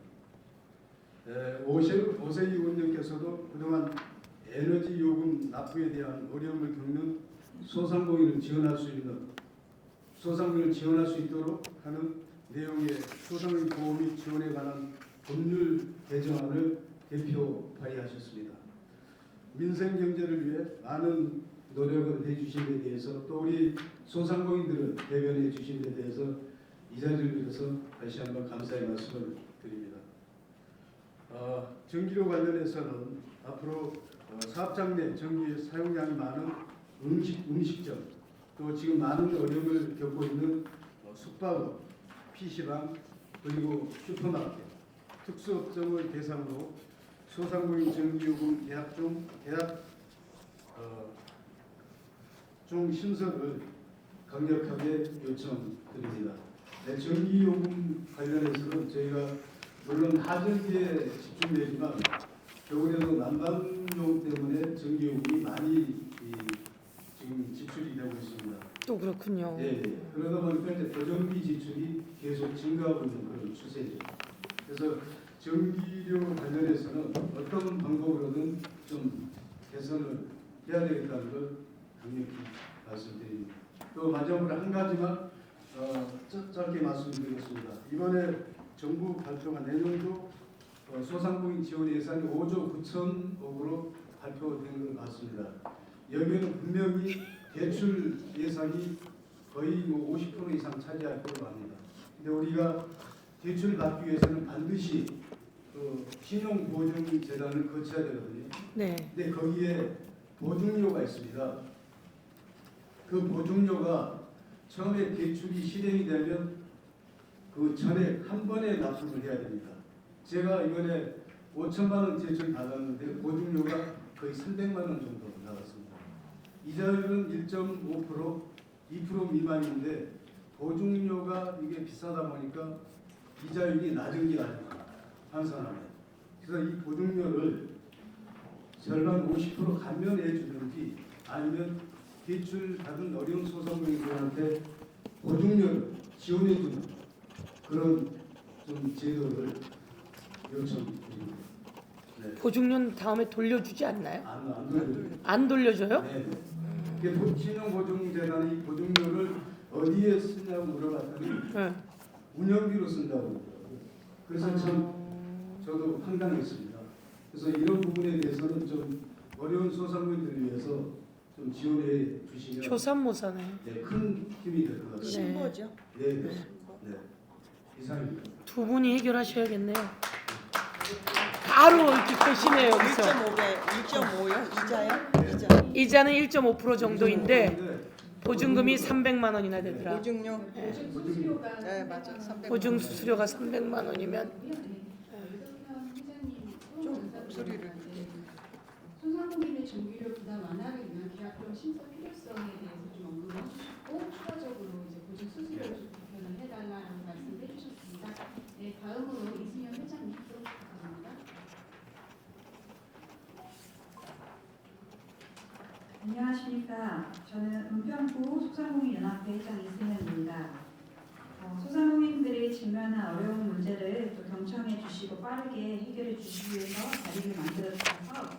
[SPEAKER 9] 오세희 의원님께서도 그동안 에너지 요금 납부에 대한 어려움을 겪는 소상공인을 지원할 수 있도록 하는 내용의 소상공인 보호 및 지원에 관한 법률 개정안을 대표 발의하셨습니다. 민생 경제를 위해 많은 노력을 해주신 데 대해서 또 우리 소상공인들을 대변해 주신 데 대해서 이 자리를 빌어서 다시 한번 감사의 말씀을 드립니다. 전기료 관련해서는 앞으로 사업장 내 전기 사용량이 많은 음식점 또 지금 많은 어려움을 겪고 있는 숙박업, PC방 그리고 슈퍼마켓, 특수업종을 대상으로 소상공인 전기요금 계약 중 신설을 강력하게 요청드립니다. 전기요금 관련해서는 저희가 물론 하전기에 집중되지만 겨울에도 난방용 때문에 전기요금이 많이 지금 지출이 되고 있습니다.
[SPEAKER 1] 또 그렇군요.
[SPEAKER 9] 네, 그러다 보니까 이제 고전기 지출이 계속 증가하고 있는 그런 추세죠. 그래서 전기료 관련해서는 어떤 방법으로든 좀 개선을 해야 되겠다는 걸 강력히 말씀드립니다. 또 마지막으로 한 가지만 짧게 말씀드리겠습니다. 이번에 정부 발표가 내년도 소상공인 지원 예산이 5조 9천억으로 발표된 것 같습니다. 여기에는 분명히 대출 예산이 거의 50% 이상 차지할 거로 합니다. 근데 우리가 대출 받기 위해서는 반드시 신용보증재단을 거쳐야 되거든요.
[SPEAKER 1] 네.
[SPEAKER 9] 근데 거기에 보증료가 있습니다. 그 보증료가 처음에 대출이 실행이 되면 그 전액 한 번에 납부를 해야 됩니다. 제가 이번에 5천만 원 대출 받았는데 보증료가 거의 300만 원 정도 나갔습니다. 이자율은 1.5%, 2% 미만인데 보증료가 이게 비싸다 보니까 이자율이 낮은 게 아니고 환산하면. 그래서 이 보증료를 절반 50% 감면해 주든지 아니면 대출 받은 어려운 소상공인들한테 보증료를 지원해 주는 그런 좀 제도를 요청드립니다. 네.
[SPEAKER 1] 보증료는 다음에 돌려주지 않나요?
[SPEAKER 9] 안 돌려줘요.
[SPEAKER 1] 안 돌려줘요?
[SPEAKER 9] 네. 신용보증재단이 이 보증료를 어디에 쓰냐고 물어봤더니
[SPEAKER 1] 네.
[SPEAKER 9] 운영비로 쓴다고 그러더라고요. 그래서 저도 황당했습니다. 그래서 이런 부분에 대해서는 좀 어려운 소상공인들을 위해서 좀 지원해 주시면
[SPEAKER 1] 조삼모사네.
[SPEAKER 9] 네, 큰 힘이 될 것 같습니다.
[SPEAKER 3] 신고죠.
[SPEAKER 9] 네, 네. 이상입니다.
[SPEAKER 1] 두 분이 해결하셔야겠네요. 바로 이렇게 계시네요 여기서.
[SPEAKER 3] 1.5요? 이자요?
[SPEAKER 1] 이자는 1.5% 정도인데 보증금이 300만 원이나 되더라.
[SPEAKER 3] 보증료.
[SPEAKER 8] 보증 수수료가
[SPEAKER 3] 네, 맞아. 300만
[SPEAKER 1] 보증 수수료가 300만 원이면
[SPEAKER 3] 좀 목소리를
[SPEAKER 8] 소상공인의 전기료 부담 완화를 위한 계약금 심사 필요성에 대해서 좀 언급을 해주셨고 추가적으로 이제 보증 수수료를 좀 개편을 해달라는 말씀을 해주셨습니다. 네, 다음으로 이승현 회장님 부탁드립니다.
[SPEAKER 10] 안녕하십니까. 저는 은평구 소상공인연합회 회장 이승현입니다. 소상공인들이 직면한 어려운 문제를 또 경청해 주시고 빠르게 해결해 주시기 위해서 자리를 만들어 주셔서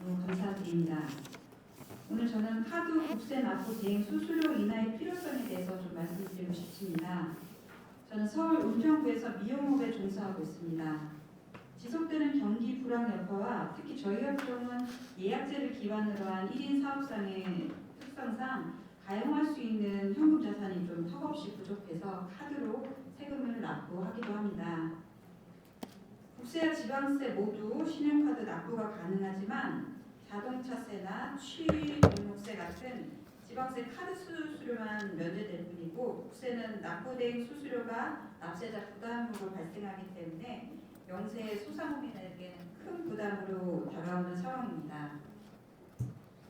[SPEAKER 10] 너무 감사드립니다. 오늘 저는 카드 국세 납부 대행 수수료 인하의 필요성에 대해서 좀 말씀드리고 싶습니다. 저는 서울 은평구에서 미용업에 종사하고 있습니다. 지속되는 경기 불황 여파와 특히 저희 업종은 예약제를 기반으로 한 1인 사업상의 특성상 가용할 수 있는 현금 자산이 좀 턱없이 부족해서 카드로 세금을 납부하기도 합니다. 국세와 지방세 모두 신용카드 납부가 가능하지만 자동차세나 취등록세 같은 지방세 카드 수수료만 면제될 뿐이고 국세는 납부 대행 수수료가 납세자 부담으로 발생하기 때문에 영세 소상공인에게는 큰 부담으로 다가오는 상황입니다.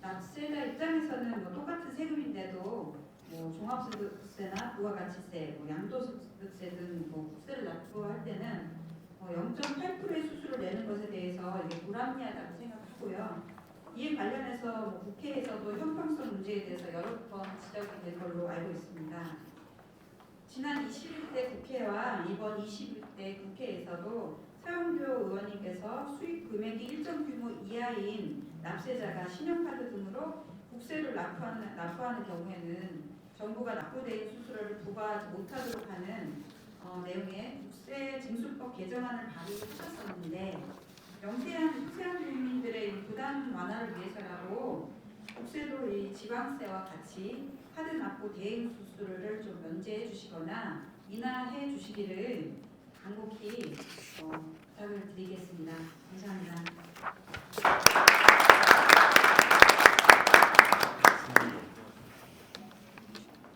[SPEAKER 10] 납세자 입장에서는 똑같은 세금인데도 종합소득세나 부가가치세, 양도소득세 등 국세를 납부할 때는 0.8%의 수수료를 내는 것에 대해서 이게 불합리하다고 생각하고요. 이에 관련해서 국회에서도 형평성 문제에 대해서 여러 번 지적이 된 걸로 알고 있습니다. 지난 21대 국회와 이번 21대 국회에서도 서영교 의원님께서 수입 금액이 일정 규모 이하인 납세자가 신용카드 등으로 국세를 납부하는 경우에는 정부가 납부대행 수수료를 부과하지 못하도록 하는 내용의 국세 징수법 개정안을 발의하셨었는데 영세한 소세한 국민들의 부담 완화를 위해서라고 국세도 이 지방세와 같이 카드 납부 대행 수수료를 좀 면제해 주시거나 인하해 주시기를 간곡히 부탁을 드리겠습니다. 감사합니다.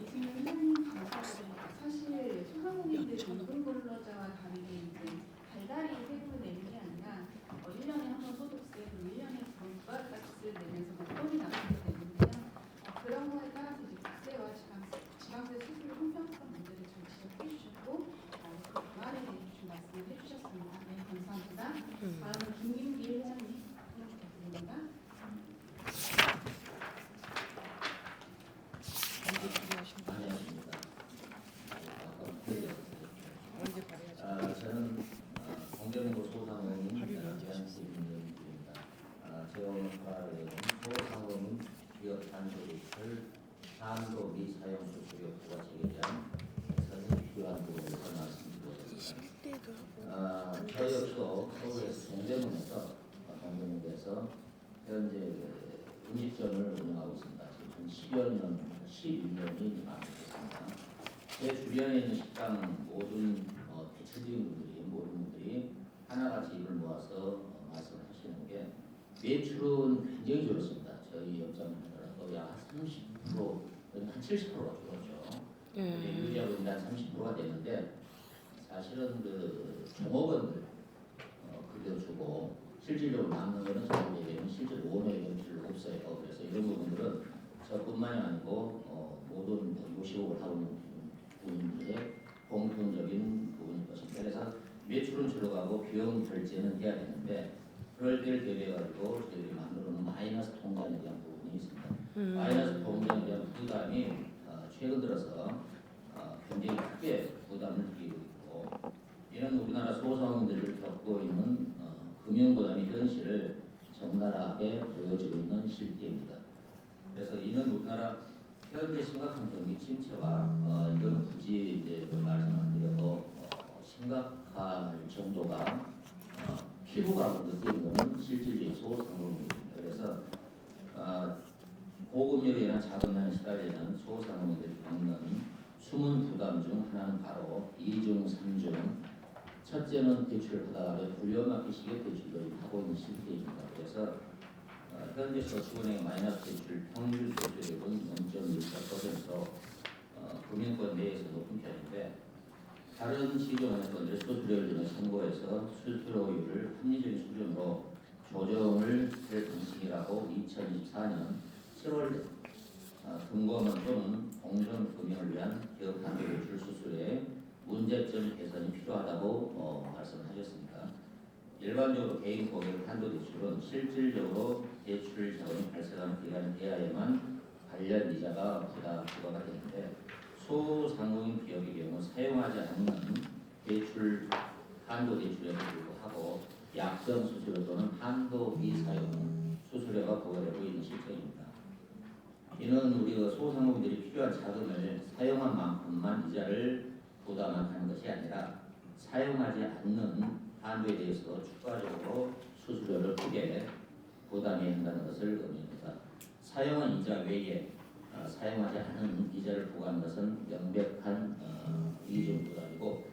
[SPEAKER 8] 이승현 회장님 감사드립니다. 사실 소상공인들이 전문 근로자와 다르게 이제 달달이 세금을 내는 게 아니라 1년에 한 번 소득세 그리고 1년에 두 번 부가가치세를 내면서 목돈이 나가게 되는데요. 그런 거에 따라서 이제 국세와 지방세 수수료 형평성 문제를 좀 지적해 주셨고 그 부활에 대해서 좀 말씀을 해주셨습니다. 네, 감사합니다. 다음은 김민기 회장님 부탁드립니다.
[SPEAKER 11] 저는 공정부 소상공인 대한시민입니다. 재원화의 소상공인 기업 단속을 한도 미사용 수수료 부과 체계에 대한 개선이 필요한 부분을 말씀드렸습니다. 저희 역시도 서울에서 동대문에서 현재 음식점을 운영하고 있습니다. 지금 11년이 남았습니다. 제 주변에 있는 식당 모든 모든 분들이 하나같이 입을 모아서 말씀을 하시는 게 매출은 굉장히 줄었습니다. 저희 업장은 거의 한 30%, 한 70%가 줄었죠. 유지하고 있는 한 30%가 되는데 사실은 그 종업원들 급여주고 실질적으로 남는 거는 저희에게는 실제 오너에게는 별로 없어요. 그래서 이런 부분들은 저뿐만이 아니고 모든 50억을 하고 있는 분들의 공통적인 부분일 것입니다. 그래서 매출은 줄어가고 비용 결제는 해야 되는데 그럴 때를 대비해가지고 저희들이 만들어놓은 마이너스 통장에 대한 부분이 있습니다. 마이너스 통장에 대한 부담이 최근 들어서 굉장히 크게 부담을 드리고 있고 이는 우리나라 소상공인들이 겪고 있는 금융 부담의 현실을 적나라하게 보여지고 있는 실태입니다. 그래서 이는 우리나라 현재 심각한 경기 침체와 이건 굳이 이제 말씀 안 드려도 심각할 정도가 피부감으로 느끼는 것은 실질적인 소상공인입니다. 그래서 고금리로 인한 자금난에 시달리는 소상공인들이 겪는 숨은 부담 중 하나는 바로 2중, 3중 첫째는 대출을 하다가 돌려막기식의 대출을 하고 있는 실태입니다. 그래서 현재 저축은행 마이너스 대출 평균 대출액은 0.14%로 금융권 내에서 높은 편인데 다른 시중은행들의 수수료를 등을 참고해서 수수료율을 합리적인 수준으로 조정을 할 방식이라고 2024년 7월 금감원 또는 공정금융을 위한 기업 단계 대출 수수료의 문제점 개선이 필요하다고 말씀하셨습니다. 일반적으로 개인 고객 한도 대출은 실질적으로 대출 자금이 발생하는 기간이 돼야만 관련 이자가 부과가 되는데 소상공인 기업의 경우 사용하지 않는 대출 한도 대출에도 불구하고 약정 수수료 또는 한도 미사용 수수료가 부과되고 있는 실정입니다. 이는 우리가 소상공인들이 필요한 자금을 사용한 만큼만 이자를 부담하는 것이 아니라 사용하지 않는 한도에 대해서 추가적으로 수수료를 크게 부담해야 한다는 것을 의미합니다. 사용한 이자 외에 사용하지 않은 이자를 부과하는 것은 명백한 이중 부담이고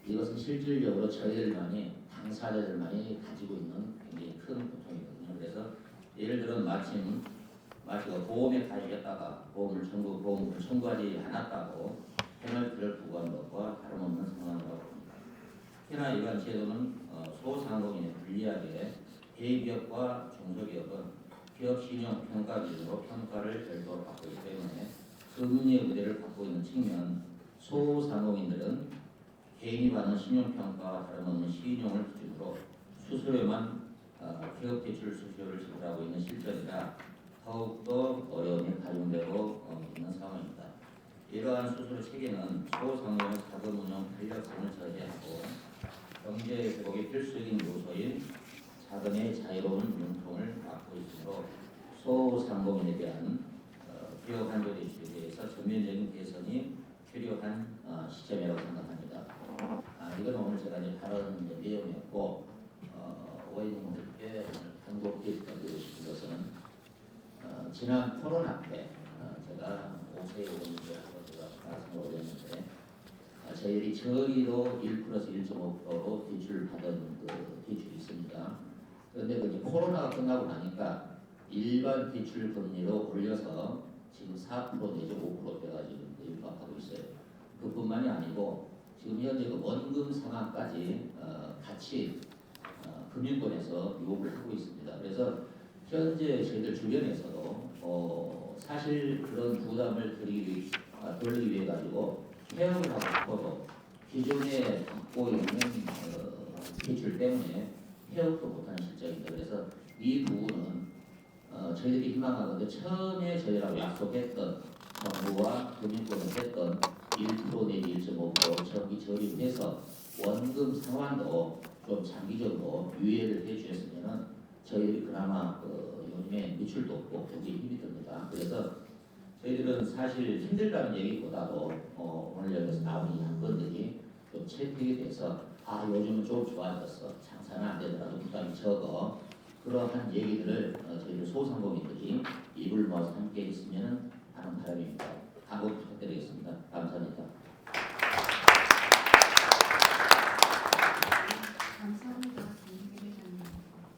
[SPEAKER 11] 이것은 실질적으로 저희들만이 당사자들만이 가지고 있는 굉장히 큰 고통이거든요. 그래서 예를 들어 마치가 보험에 가입했다가 보험을 청구하지 않았다고 페널티를 부과한 것과 다름없는 상황이라고 봅니다. 특히나 이러한 제도는 소상공인에 불리하게 대기업과 중소기업은 기업 신용 평가 기준으로 평가를 별도로 받고 있기 때문에 금리 의뢰를 받고 있는 측면 소상공인들은 개인이 받는 신용평가와 다름없는 신용을 기준으로 수수료만 기업 대출 수수료를 지불하고 있는 실정이라 더욱더 어려움이 가중되고 있는 상황입니다. 이러한 수수료 체계는 소상공인의 자금 운영 탄력성을 저해하고 경제 회복의 필수적인 요소인 자금의 자유로운 융통을 막고 있으므로 소상공인에 대한 기업 한도 대출에 대해서 전면적인 개선이 필요한 시점이라고 생각합니다. 이건 오늘 제가 이제 다른 내용이었고 의원님들께 한국에 드리고 싶은 것은 지난 코로나 때 제가 오세희 의원님들하고 제가 말씀을 올렸는데 저희들이 저리로 1+1.5%로 대출을 받은 대출이 있습니다. 그런데 그 코로나가 끝나고 나니까 일반 대출 금리로 올려서 지금 4% 내지 5%대가 지금 일박하고 있어요. 그뿐만이 아니고 지금 현재 그 원금 상환까지 같이 금융권에서 요구를 하고 있습니다. 그래서 현재 저희들 주변에서도 사실 그런 부담을 돌리기 위해 가지고 폐업을 하고 싶어도 기존에 받고 있는 대출 때문에 폐업도 못하는 실정입니다. 그래서 이 부분은 저희들이 희망하건대 처음에 저희라고 약속했던 정부와 금융권을 했던 1% 내지 1.5% 정기 저립해서 원금 상환도 좀 장기적으로 유예를 해주셨으면 저희들이 그나마 요즘에 매출도 없고 굉장히 힘이 듭니다. 그래서 저희들은 사실 힘들다는 얘기보다도 오늘 여기서 나온 이 안건들이 좀 채택이 돼서 요즘은 좀 좋아졌어. 장사는 안 되더라도 부담이 적어. 그러한 얘기들을 저희들 소상공인들이 입을 모아서 함께 했으면 하는 바람입니다. 한번 부탁드리겠습니다. 감사합니다.
[SPEAKER 8] 감사합니다. 김윤기 회장님.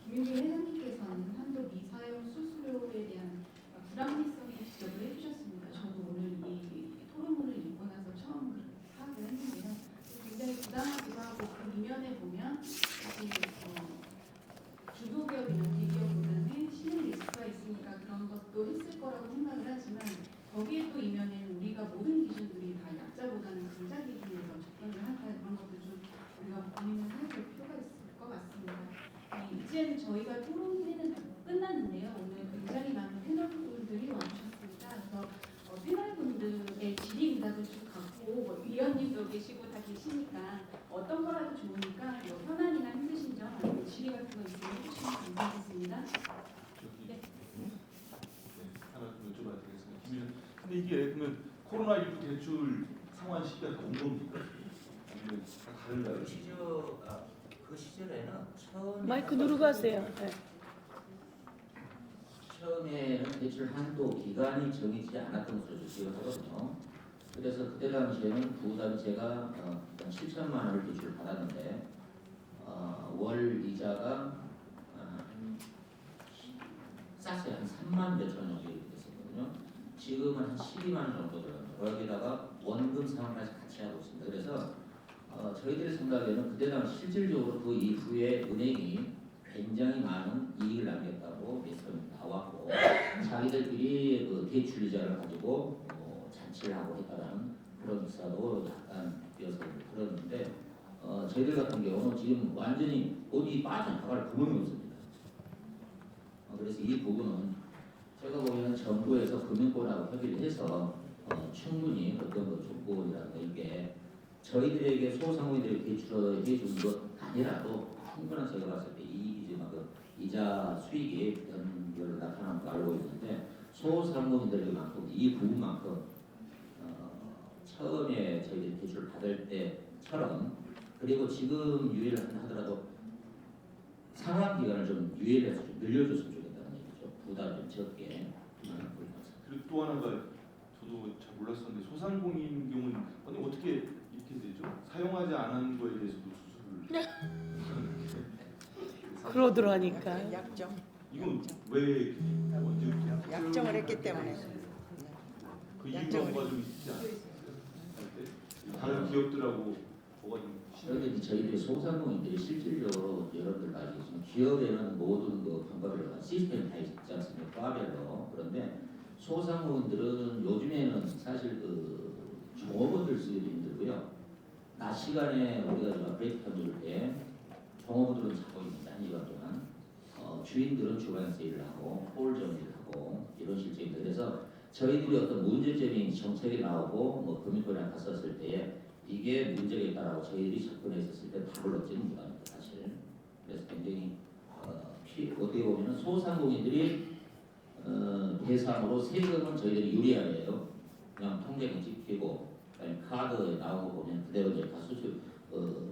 [SPEAKER 8] 김윤기 회장님께서는 한도 미사용 수수료에 대한 불합리성을 지적을 해주셨습니다. 저도 오늘 이 토론문을 읽고 나서 처음 파악을 했는데요. 굉장히 부당하기도 하고 그 이면에 보면 주도계 저희가 토론회는 다 끝났는데요. 오늘 굉장히 많은 패널분들이 와주셨습니다. 그래서 패널분들의 질의응답을 좀 갖고 뭐 위원님도 계시고 다 계시니까 어떤 거라도 좋으니까 뭐 현안이나 힘드신 점 아니면 질의 같은 거 있으면 해주시면 감사하겠습니다.
[SPEAKER 4] 저기
[SPEAKER 8] 네.
[SPEAKER 4] 하나 좀 여쭤봐도 되겠습니다. 김민현. 근데 이게 그러면 코로나19 대출 상환 시기가 온 겁니까? 아니면 다른가요?
[SPEAKER 11] 그 시절에는 처음에
[SPEAKER 1] 마이크 누르고 하세요. 네.
[SPEAKER 11] 처음에는 대출 한도 기간이 정해지지 않았던 것으로 주시를 하거든요. 그래서 그때 당시에는 부담이 제가 한 7천만 원을 대출을 받았는데 월 이자가 쌌어요. 한 3만 몇천 원 정도 됐었거든요. 지금은 한 12만 원 정도 들어갑니다. 거기다가 원금 상환까지 같이 하고 있습니다. 그래서 저희들의 생각에는 그때 당시 실질적으로 그 이후에 은행이 굉장히 많은 이익을 남겼다고 예상이 나왔고 자기들끼리 그 대출 이자를 가지고 잔치를 하고 했다라는 그런 기사도 약간 이어서 들었는데 저희들 같은 경우는 지금 완전히 어디 빠져나갈 구멍이 없습니다. 그래서 이 부분은 제가 보기에는 정부에서 금융권하고 협의를 해서 충분히 어떤 그 조건이라든가 이게 저희들에게 소상공인들에게 대출을 해준 것 아니라도 충분한 제가 봤을 때 이만큼 이자 수익이 별로 나타나는 걸 알고 있는데 소상공인들에게만큼 이 부분만큼 처음에 저희들이 대출을 받을 때처럼 그리고 지금 유예를 하더라도 상환 기간을 좀 유예를 해서 좀 늘려줬으면 좋겠다는 얘기죠. 부담 좀 적게.
[SPEAKER 4] 그리고 또 하나가 저도 잘 몰랐었는데 소상공인 경우는 아니 어떻게 이렇게 되죠? 사용하지 않은 거에 대해서도 수수료를
[SPEAKER 1] 그러더라니까.
[SPEAKER 3] 약정.
[SPEAKER 4] 이건 왜 언제
[SPEAKER 3] 약정을 했기 때문에.
[SPEAKER 4] 그 이유가 뭐가 좀 있지 않았어요? 다른 기업들하고 뭐가 좀
[SPEAKER 11] 그런데 저희들이 소상공인들이 실질적으로 여러분들 아시겠지만 기업에는 모든 그 방법을 시스템이 다 있지 않습니까? 과별로. 그런데 소상공인들은 요즘에는 사실 그 종업원들 쓰기도 힘들고요. 낮 시간에 우리가 브레이크 타임 줄 때 종업원들은 자고 있는데 한 시간 동안 주인들은 주방에서 일을 하고 홀 정리를 하고 이런 실정입니다. 그래서 저희들이 어떤 문제점이 정책이 나오고 뭐 금융권이랑 갔었을 때에 이게 문제가 있다라고 저희들이 접근했었을 때 답을 얻지는 못합니다. 사실. 그래서 굉장히 어떻게 보면 소상공인들이 대상으로 세금은 저희들이 유리하게요. 그냥 통장에 찍히고 카드에 나온 거 보면 그대로 이제 다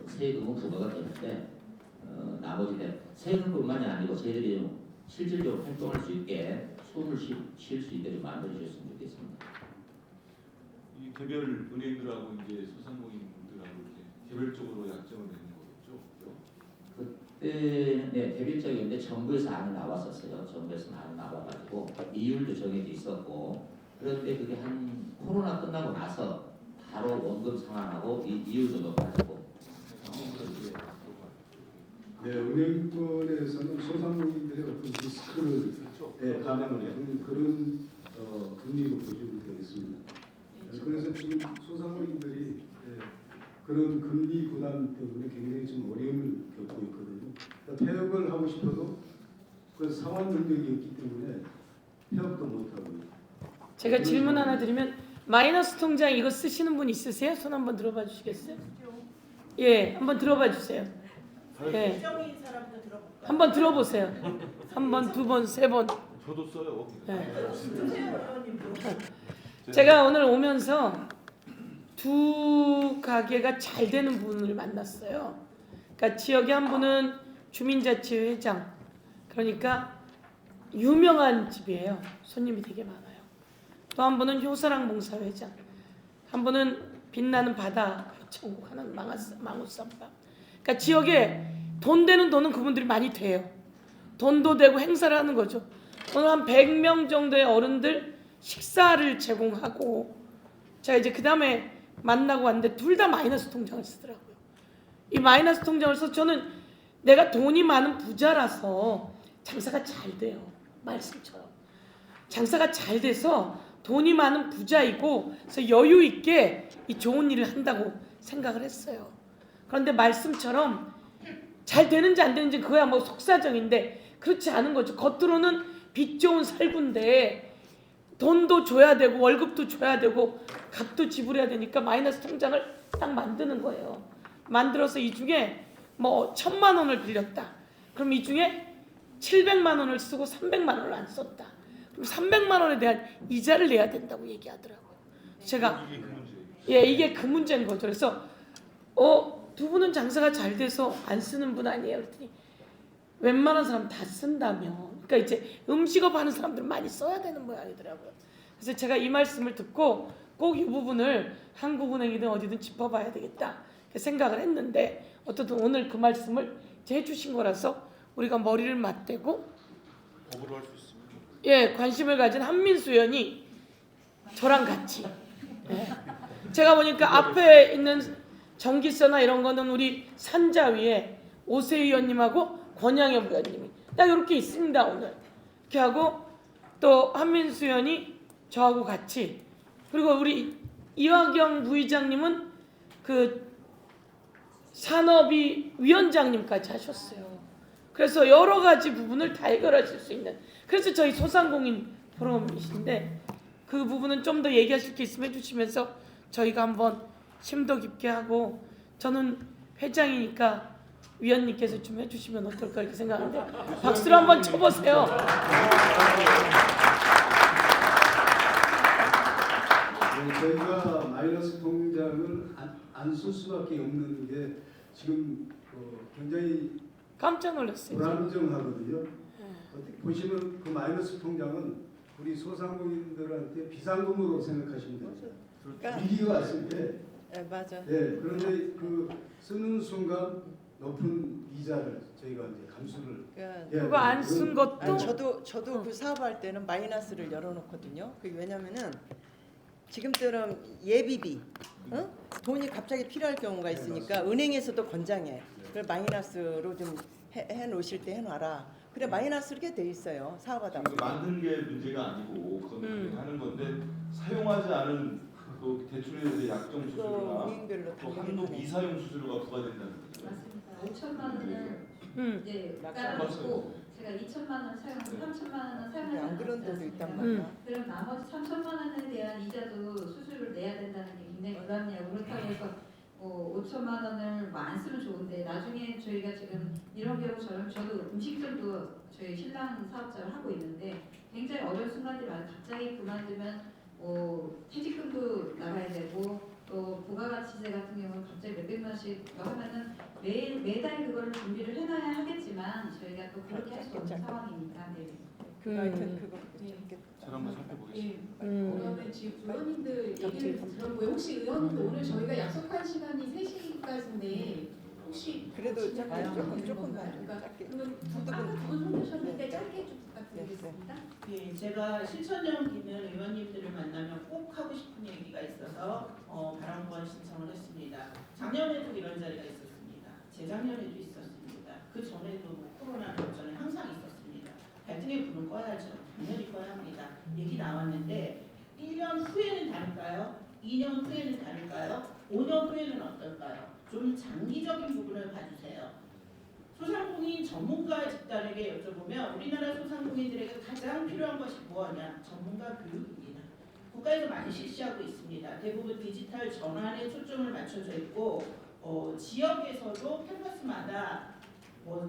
[SPEAKER 11] 세금은 부과가 되는데 나머지 세금뿐만이 아니고 저희들이 좀 실질적으로 활동할 수 있게 숨을 쉴 수 있게 좀 만들어 주셨으면 좋겠습니다.
[SPEAKER 4] 이 개별 은행들하고 이제 소상공인들하고 이렇게 개별적으로 약정을 맺는 거겠죠?
[SPEAKER 11] 그때는 개별적인데 정부에서 안이 나왔었어요. 정부에서 안이 나와가지고 이율도 정해져 있었고 그런데 그게 한 코로나 끝나고 나서 바로 원금 상환하고 이율도 높아지고
[SPEAKER 9] 네, 은행권에서는 소상공인들의 어떤 리스크를 감안을 하는 그런 금리로 보시면 되겠습니다. 그래서 지금 소상공인들이 그런 금리 부담 때문에 굉장히 좀 어려움을 겪고 있거든요. 그러니까 폐업을 하고 싶어도 그 상환 능력이 없기 때문에 폐업도 못하고.
[SPEAKER 1] 제가 질문 하나 드리면 마이너스 통장 이거 쓰시는 분 있으세요? 손 한번 들어봐 주시겠어요? 예, 한번 들어봐 주세요. 예, 한번 들어보세요. 한 번, 두 번, 세 번.
[SPEAKER 4] 저도 써요.
[SPEAKER 1] 예. 제가 오늘 오면서 두 가게가 잘 되는 분을 만났어요. 그러니까 지역에 한 분은 주민자치회 회장, 그러니까 유명한 집이에요. 손님이 되게 많아요. 또 한 분은 효사랑 봉사회장, 한 분은 빛나는 바다 천국하는 망우쌈밥. 그러니까 지역에 돈 되는 돈은 그분들이 많이 돼요. 돈도 되고 행사를 하는 거죠. 오늘 한 100명 정도의 어른들 식사를 제공하고 제가 이제 그 다음에 만나고 왔는데 둘 다 마이너스 통장을 쓰더라고요. 이 마이너스 통장을 써서 저는 내가 돈이 많은 부자라서 장사가 잘 돼요. 말씀처럼. 장사가 잘 돼서 돈이 많은 부자이고 그래서 여유 있게 이 좋은 일을 한다고 생각을 했어요. 그런데 말씀처럼 잘 되는지 안 되는지 그거야 뭐 속사정인데 그렇지 않은 거죠. 겉으로는 빚 좋은 살구인데 돈도 줘야 되고 월급도 줘야 되고 값도 지불해야 되니까 마이너스 통장을 딱 만드는 거예요. 만들어서 이 중에 뭐 1,000만 원을 빌렸다. 그럼 이 중에 700만 원을 쓰고 300만 원을 안 썼다. 그럼 300만 원에 대한 이자를 내야 된다고 얘기하더라고요. 제가 이게 그 문제인 거죠. 그래서 두 분은 장사가 잘 돼서 안 쓰는 분 아니에요? 그랬더니 웬만한 사람 다 쓴다며. 그러니까 이제 음식업 하는 사람들은 많이 써야 되는 모양이더라고요. 그래서 제가 이 말씀을 듣고 꼭 이 부분을 한국은행이든 어디든 짚어봐야 되겠다 생각을 했는데 어쨌든 오늘 그 말씀을 해주신 거라서 우리가 머리를 맞대고
[SPEAKER 6] 법으로 할 수 있습니다.
[SPEAKER 1] 관심을 가진 한민수 의원이 저랑 같이 제가 보니까 앞에 있는 전기세나 이런 거는 우리 산자 위에 오세 의원님하고 권양엽 의원님이 딱 이렇게 있습니다. 오늘 이렇게 하고 또 한민수 의원이 저하고 같이 그리고 우리 이화경 부의장님은 그 산업위 위원장님까지 하셨어요. 그래서 여러 가지 부분을 다 해결하실 수 있는 그래서 저희 소상공인 포럼이신데 그 부분은 좀 더 얘기하실 게 있으면 해주시면서 저희가 한번 심도 깊게 하고 저는 회장이니까 위원님께서 좀 해주시면 어떨까 이렇게 생각하는데 박수로 한번 쳐보세요.
[SPEAKER 9] 저희가 마이너스 통장을 안 쓸 수밖에 없는 게 지금 굉장히
[SPEAKER 1] 깜짝 놀랐어요.
[SPEAKER 9] 불안정하거든요. 어떻게 보시면 그 마이너스 통장은 우리 소상공인들한테 비상금으로 생각하시면 됩니다.
[SPEAKER 3] 그러니까
[SPEAKER 9] 위기가 왔을 때
[SPEAKER 3] 맞아.
[SPEAKER 9] 그런데 그 쓰는 순간 높은 이자를 저희가 이제 감수를
[SPEAKER 1] 그거 안 쓴 것도
[SPEAKER 3] 아니, 저도 그 사업할 때는 마이너스를 열어놓거든요. 그게 왜냐면은 지금처럼 예비비, 돈이 갑자기 필요할 경우가 있으니까 은행에서도 권장해. 그걸 마이너스로 좀 해놓으실 때 해놔라. 그래 마이너스 이렇게 돼 있어요. 사업하다 보면.
[SPEAKER 4] 만든 게 문제가 아니고 그건 하는 건데 사용하지 않은 그 대출에 대해 약정
[SPEAKER 3] 또
[SPEAKER 4] 수수료나
[SPEAKER 3] 은행별로
[SPEAKER 4] 또 한도 미사용 수수료가 부과된다는 거죠.
[SPEAKER 8] 맞습니다. 5천만 원은 이제 따라놓고 제가 2천만 원 사용하고 3천만 원은 사용하지
[SPEAKER 3] 안 그런 데도
[SPEAKER 8] 않았지
[SPEAKER 3] 있단
[SPEAKER 8] 않습니까?
[SPEAKER 3] 말이야.
[SPEAKER 8] 그럼 나머지 3천만 원에 대한 이자도 수수료를 내야 된다는 게 굉장히 어렵냐고 그렇다고 해서 5천만 원을 뭐 안 쓰면 좋은데 나중에 저희가 지금 이런 경우처럼 저도 음식점도 저희 신랑 사업자를 하고 있는데 굉장히 어려운 순간들이 많아요. 갑자기 그만두면 퇴직금도 나가야 되고 또 부가가치세 같은 경우는 갑자기 몇백만 원씩 하면은 매달 그걸 준비를 해놔야 하겠지만 저희가 또 그렇게 할 수 없는 상황이니까
[SPEAKER 3] 하여튼 그거
[SPEAKER 6] 제가 한번 살펴보겠습니다.
[SPEAKER 8] 그러면 지금 의원님들 얘기를 들어보고 혹시 의원님들 오늘 저희가 약속한 시간이 3시까지인데 혹시
[SPEAKER 3] 그래도 조금만
[SPEAKER 8] 그러니까
[SPEAKER 3] 짧게.
[SPEAKER 8] 그러면 두분 손드셨는데 짧게 좀 부탁드리겠습니다.
[SPEAKER 12] 예, 제가 실천령 기는 의원님들을 만나면 꼭 하고 싶은 얘기가 있어서 발언권 신청을 했습니다. 작년에도 이런 자리가 있었습니다. 재작년에도 있었습니다. 그 전에도 코로나 전에 항상 있었습니다. 갈등의 불은 꺼야죠. 당연히 꺼야 합니다. 얘기 나왔는데 1년 후에는 다를까요? 2년 후에는 다를까요? 5년 후에는 어떨까요? 좀 장기적인 부분을 봐주세요. 소상공인 전문가 집단에게 여쭤보면 우리나라 소상공인들에게 가장 필요한 것이 무엇이냐? 전문가 교육입니다. 국가에서 많이 실시하고 있습니다. 대부분 디지털 전환에 초점을 맞춰져 있고 지역에서도 캠퍼스마다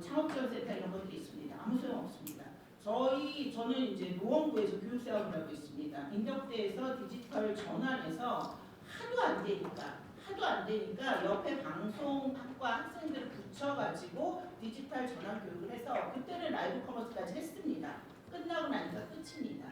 [SPEAKER 12] 창업지원센터 이런 것들이 있습니다. 아무 소용 없습니다. 저는 이제 노원구에서 교육사업을 하고 있습니다. 인덕대에서 디지털 전환에서 하도 안 되니까 옆에 방송학과 학생들을 붙여가지고 디지털 전환 교육을 해서 그때는 라이브 커머스까지 했습니다. 끝나고 나니까 끝입니다.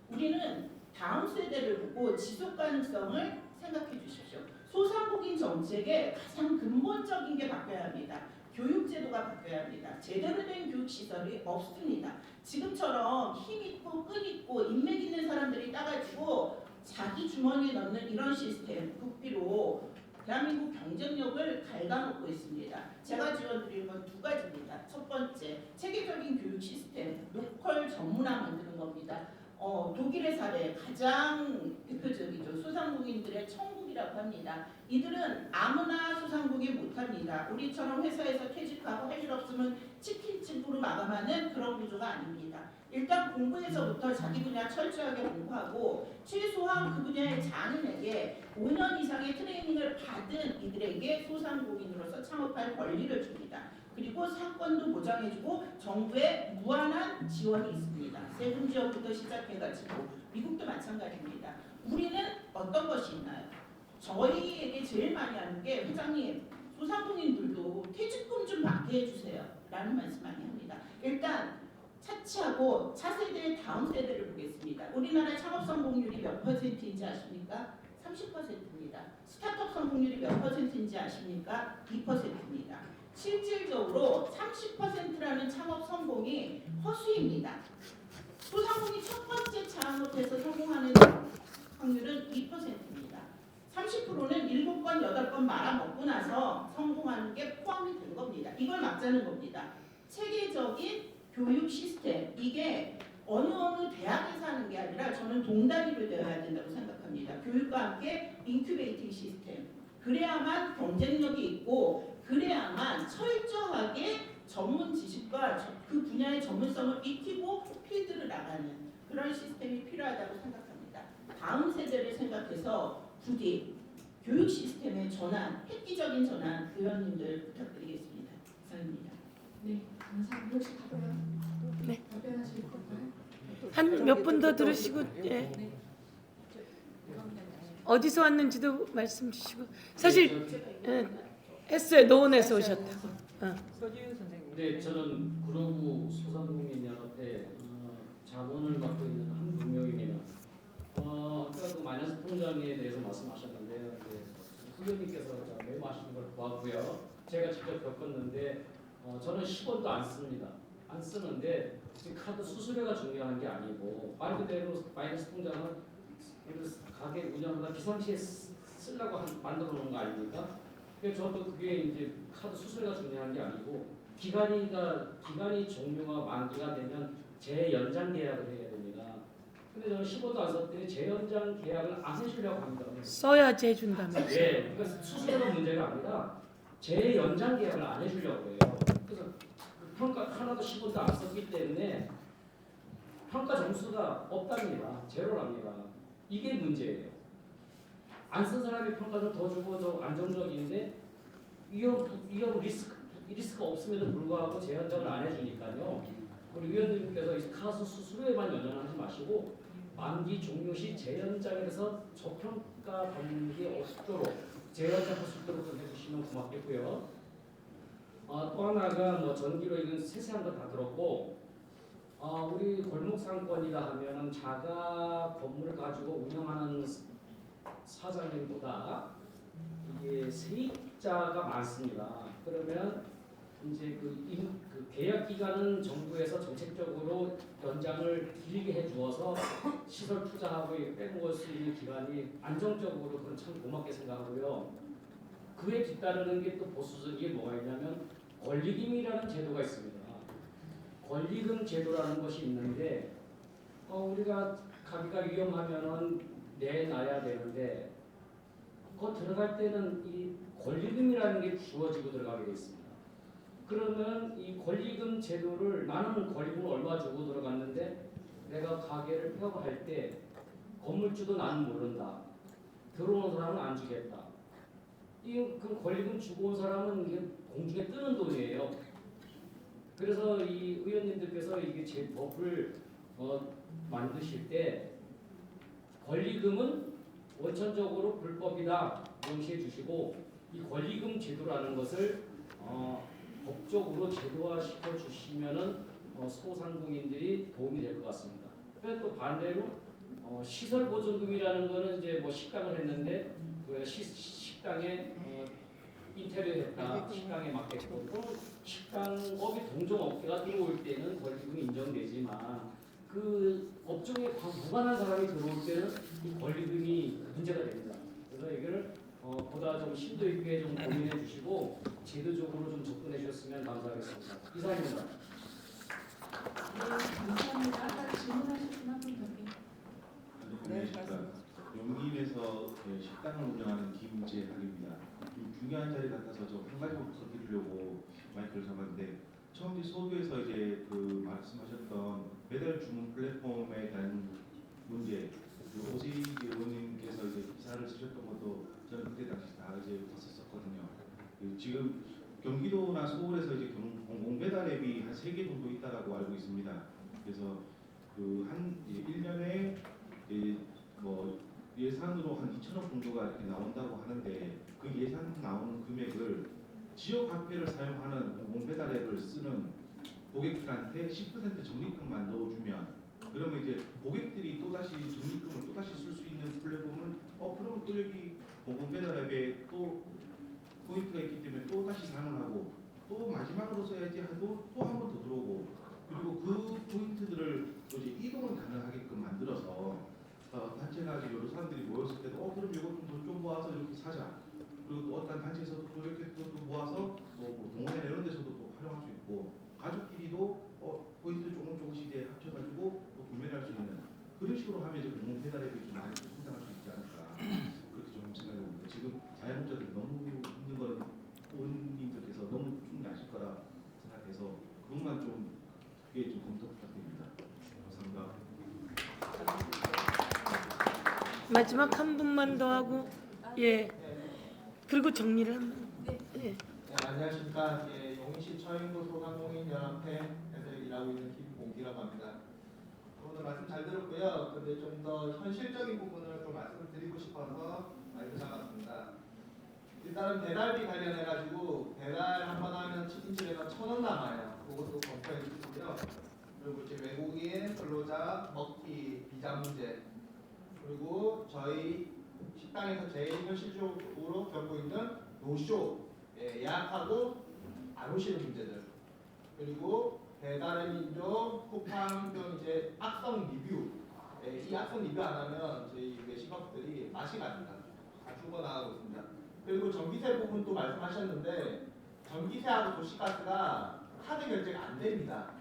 [SPEAKER 12] 우리는 다음 세대를 보고 지속 가능성을 생각해 주십시오. 소상공인 정책의 가장 근본적인 게 바뀌어야 합니다. 교육제도가 바뀌어야 합니다. 제대로 된 교육시설이 없습니다. 지금처럼 힘 있고 끈 있고 인맥 있는 사람들이 따가지고 자기 주머니에 넣는 이런 시스템 국비로 대한민국 경쟁력을 갉아먹고 있습니다. 제가 지원드리는 건 두 가지입니다. 첫 번째, 체계적인 교육 시스템, 로컬 전문화 만드는 겁니다. 독일의 사례 가장 대표적이죠. 소상공인들의 천국이라고 있다고 합니다. 이들은 아무나 소상공인 못합니다. 우리처럼 회사에서 퇴직하고 할 일 없으면 치킨집으로 마감하는 그런 구조가 아닙니다. 일단 공부에서부터 자기 분야 철저하게 공부하고 최소한 그 분야의 장인에게 5년 이상의 트레이닝을 받은 이들에게 소상공인으로서 창업할 권리를 줍니다. 그리고 상권도 보장해주고 정부의 무한한 지원이 있습니다. 세금 지원부터 시작해가지고 미국도 마찬가지입니다. 우리는 어떤 것이 있나요? 저희에게 제일 많이 하는 게 회장님 소상공인들도 퇴직금 좀 받게 해주세요 라는 말씀 많이 합니다. 일단 차치하고 차세대의 다음 세대를 보겠습니다. 우리나라 창업 성공률이 몇 %인지 아십니까? 30%입니다. 스타트업 성공률이 몇 %인지 아십니까? 2%입니다. 실질적으로 30%라는 창업 성공이 허수입니다. 소상공인 첫 번째 창업에서 성공하는 확률은 2%입니다. 30%는 7번, 8번 말아먹고 나서 성공하는 게 포함이 된 겁니다. 이걸 막자는 겁니다. 체계적인 교육 시스템, 이게 어느 대학에서 하는 게 아니라 저는 동단위로 되어야 된다고 생각합니다. 교육과 함께 인큐베이팅 시스템. 그래야만 경쟁력이 있고 그래야만 철저하게 전문 지식과 그 분야의 전문성을 익히고 필드를 나가는 그런 시스템이 필요하다고 생각합니다. 다음 세대를 생각해서 부디 교육 시스템의 전환, 획기적인 전환 의원님들 부탁드리겠습니다. 이상입니다.
[SPEAKER 8] 네, 감사합니다. 혹시
[SPEAKER 1] 네.
[SPEAKER 8] 답변하실 건가요?
[SPEAKER 1] 한 몇 분 더 들으시고 예.
[SPEAKER 8] 네.
[SPEAKER 1] 어디서 왔는지도 말씀 주시고 사실 했어요. 노원에서 오셨다고.
[SPEAKER 13] 네, 저는 구로구 소상공인연합회 자문을 맡고 있는 한국명입니다. 아까 그 마이너스 통장에 대해서 말씀하셨는데요. 후보님께서 메모하시는 걸 보았고요. 제가 직접 겪었는데 저는 10원도 안 씁니다. 안 쓰는데 카드 수수료가 중요한 게 아니고 말 그대로 마이너스 통장은 가게 운영하다 비상시에 쓰려고 만들어 놓은 거 아닙니까? 그래서 저도 그게 이제 카드 수수료가 중요한 게 아니고 기간이 종료가 만기가 되면 재연장 계약을 해야 됩니다. 근데 저는 10원도 안 썼더니 재연장 계약을 안 해주려고 합니다.
[SPEAKER 1] 써야지 해준다면서.
[SPEAKER 13] 네, 그러니까 수수료가 문제가 아니라 재연장 계약을 안 해주려고 해요. 그래서 평가 하나도 10원도 안 썼기 때문에 평가 점수가 없답니다. 제로랍니다. 이게 문제예요. 안 쓴 사람이 평가를 더 주고 더 안정적인데 위험 리스크가 없음에도 불구하고 재연장을 안 해주니까요. 우리 위원님께서 이 카드 수수료에만 연연하지 마시고 만기 종료 시 재연장에서 저평가 받는 게 없도록 재연장 할 수 있도록 좀 해주시면 고맙겠고요. 또 하나가 뭐 전기로 이건 세세한 거 다 들었고 우리 골목 상권이라 하면은 자가 건물을 가지고 운영하는 사장님보다 이게 세입자가 많습니다. 그러면 이제 그 계약 기간은 정부에서 정책적으로 연장을 길게 해주어서 시설 투자하고 빼먹을 수 있는 기간이 안정적으로 그건 참 고맙게 생각하고요. 그에 뒤따르는 게 또 보수적인 게 뭐가 있냐면 권리금이라는 제도가 있습니다. 권리금 제도라는 것이 있는데 우리가 가기가 위험하면은 내놔야 되는데 그 들어갈 때는 이 권리금이라는 게 주어지고 들어가게 돼 있습니다. 그러면 이 권리금 제도를 나는 권리금을 얼마 주고 들어갔는데 내가 가게를 폐업할 때 건물주도 나는 모른다. 들어오는 사람은 안 주겠다. 그 권리금 주고 온 사람은 이게 공중에 뜨는 돈이에요. 그래서 이 의원님들께서 이게 제 법을 만드실 때 권리금은 원천적으로 불법이다 명시해 주시고 이 권리금 제도라는 것을 법적으로 제도화시켜 주시면은 소상공인들이 도움이 될 것 같습니다. 그래서 또 반대로 시설 보증금이라는 거는 이제 뭐 식당을 했는데 그 식당에 인테리어 했다, 식당에 맞게끔 식당업이 동종업계가 들어올 때는 권리금이 인정되지만 그 업종에 무관한 사람이 들어올 때는 이 권리금이 문제가 됩니다. 그래서 이걸 보다 좀 심도 있게 좀 고민해 주시고 제도적으로 좀 접근해 주셨으면 감사하겠습니다. 이상입니다.
[SPEAKER 8] 네, 감사합니다. 아까 질문하셨던 한 분 더.
[SPEAKER 3] 네, 말씀.
[SPEAKER 4] 용인에서 식당을 운영하는 김재학입니다. 좀 중요한 자리 같아서 좀 한 가지만 부탁드리려고 마이크를 잡았는데, 처음 소두에서 이제 그 말씀하셨던 배달 주문 플랫폼에 대한 문제, 그 오세희 의원님께서 이제 기사를 쓰셨던 것도 저는 그때 당시 다 이제 봤었거든요. 지금 경기도나 서울에서 이제 공공 배달 앱이 한 3개 정도 있다라고 알고 있습니다. 그래서 그 한 1년에 뭐 예산으로 한 2천억 정도가 이렇게 나온다고 하는데, 그 예산 나오는 금액을 지역 화폐를 사용하는 공공 배달 앱을 쓰는 고객들한테 10% 적립금만 넣어주면, 그러면 이제 고객들이 또다시 적립금을 또다시 쓸 수 있는 플랫폼은 그러면 또 여기 공공 배달 앱에 또 포인트가 있기 때문에 또 다시 사용을 하고, 또 마지막으로 써야지 하고 또 한 번 더 들어오고, 그리고 그 포인트들을 또 이제 이동을 가능하게끔 만들어서 단체가 이제 여러 사람들이 모였을 때도 그럼 이거 좀 모아서 이렇게 사자. 그리고 또 어떤 단체에서도 또 이렇게 또 모아서 뭐 동호회 이런 데서도 또 활용할 수 있고, 가족끼리도 포인트 조금씩 이제 합쳐가지고 또 구매를 할 수 있는 그런 식으로 하면 이제 공공 배달 앱이 좀 많이 성장할 수 있지 않을까, 그렇게 좀 생각해 봅니다. 지금 자영업자들 너무 힘든 거는 부모님들께서 너무 충분하실 거라 생각해서 그것만 좀 그게 좀 검토 부탁드립니다. 감사합니다.
[SPEAKER 1] 마지막 한 분만 더 하고 예 그리고 정리를 한번. 예.
[SPEAKER 14] 안녕하십니까. 용인시 처인구 소상공인연합회에서 일하고 있는 김봉기라고 합니다. 오늘 말씀 잘 들었고요. 근데 좀 더 현실적인 부분을 좀 말씀을 드리고 싶어서 마이크 잡았습니다. 일단은 배달비 관련해 가지고 배달 한번 하면 치킨집에서 1,000원 남아요. 그것도 검토해 주시고요. 그리고 이제 외국인 근로자 먹기 비자 문제, 그리고 저희 식당에서 제일 현실적으로 겪고 있는 노쇼, 예약하고 안 오시는 문제들, 그리고 배달의 민족, 쿠팡 등 이제 악성 리뷰, 이 악성 리뷰 안 하면 저희 외식업들이 맛이 갑니다. 다 죽어나가고 있습니다. 그리고 전기세 부분도 말씀하셨는데, 전기세하고 도시가스가 카드 결제가 안 됩니다.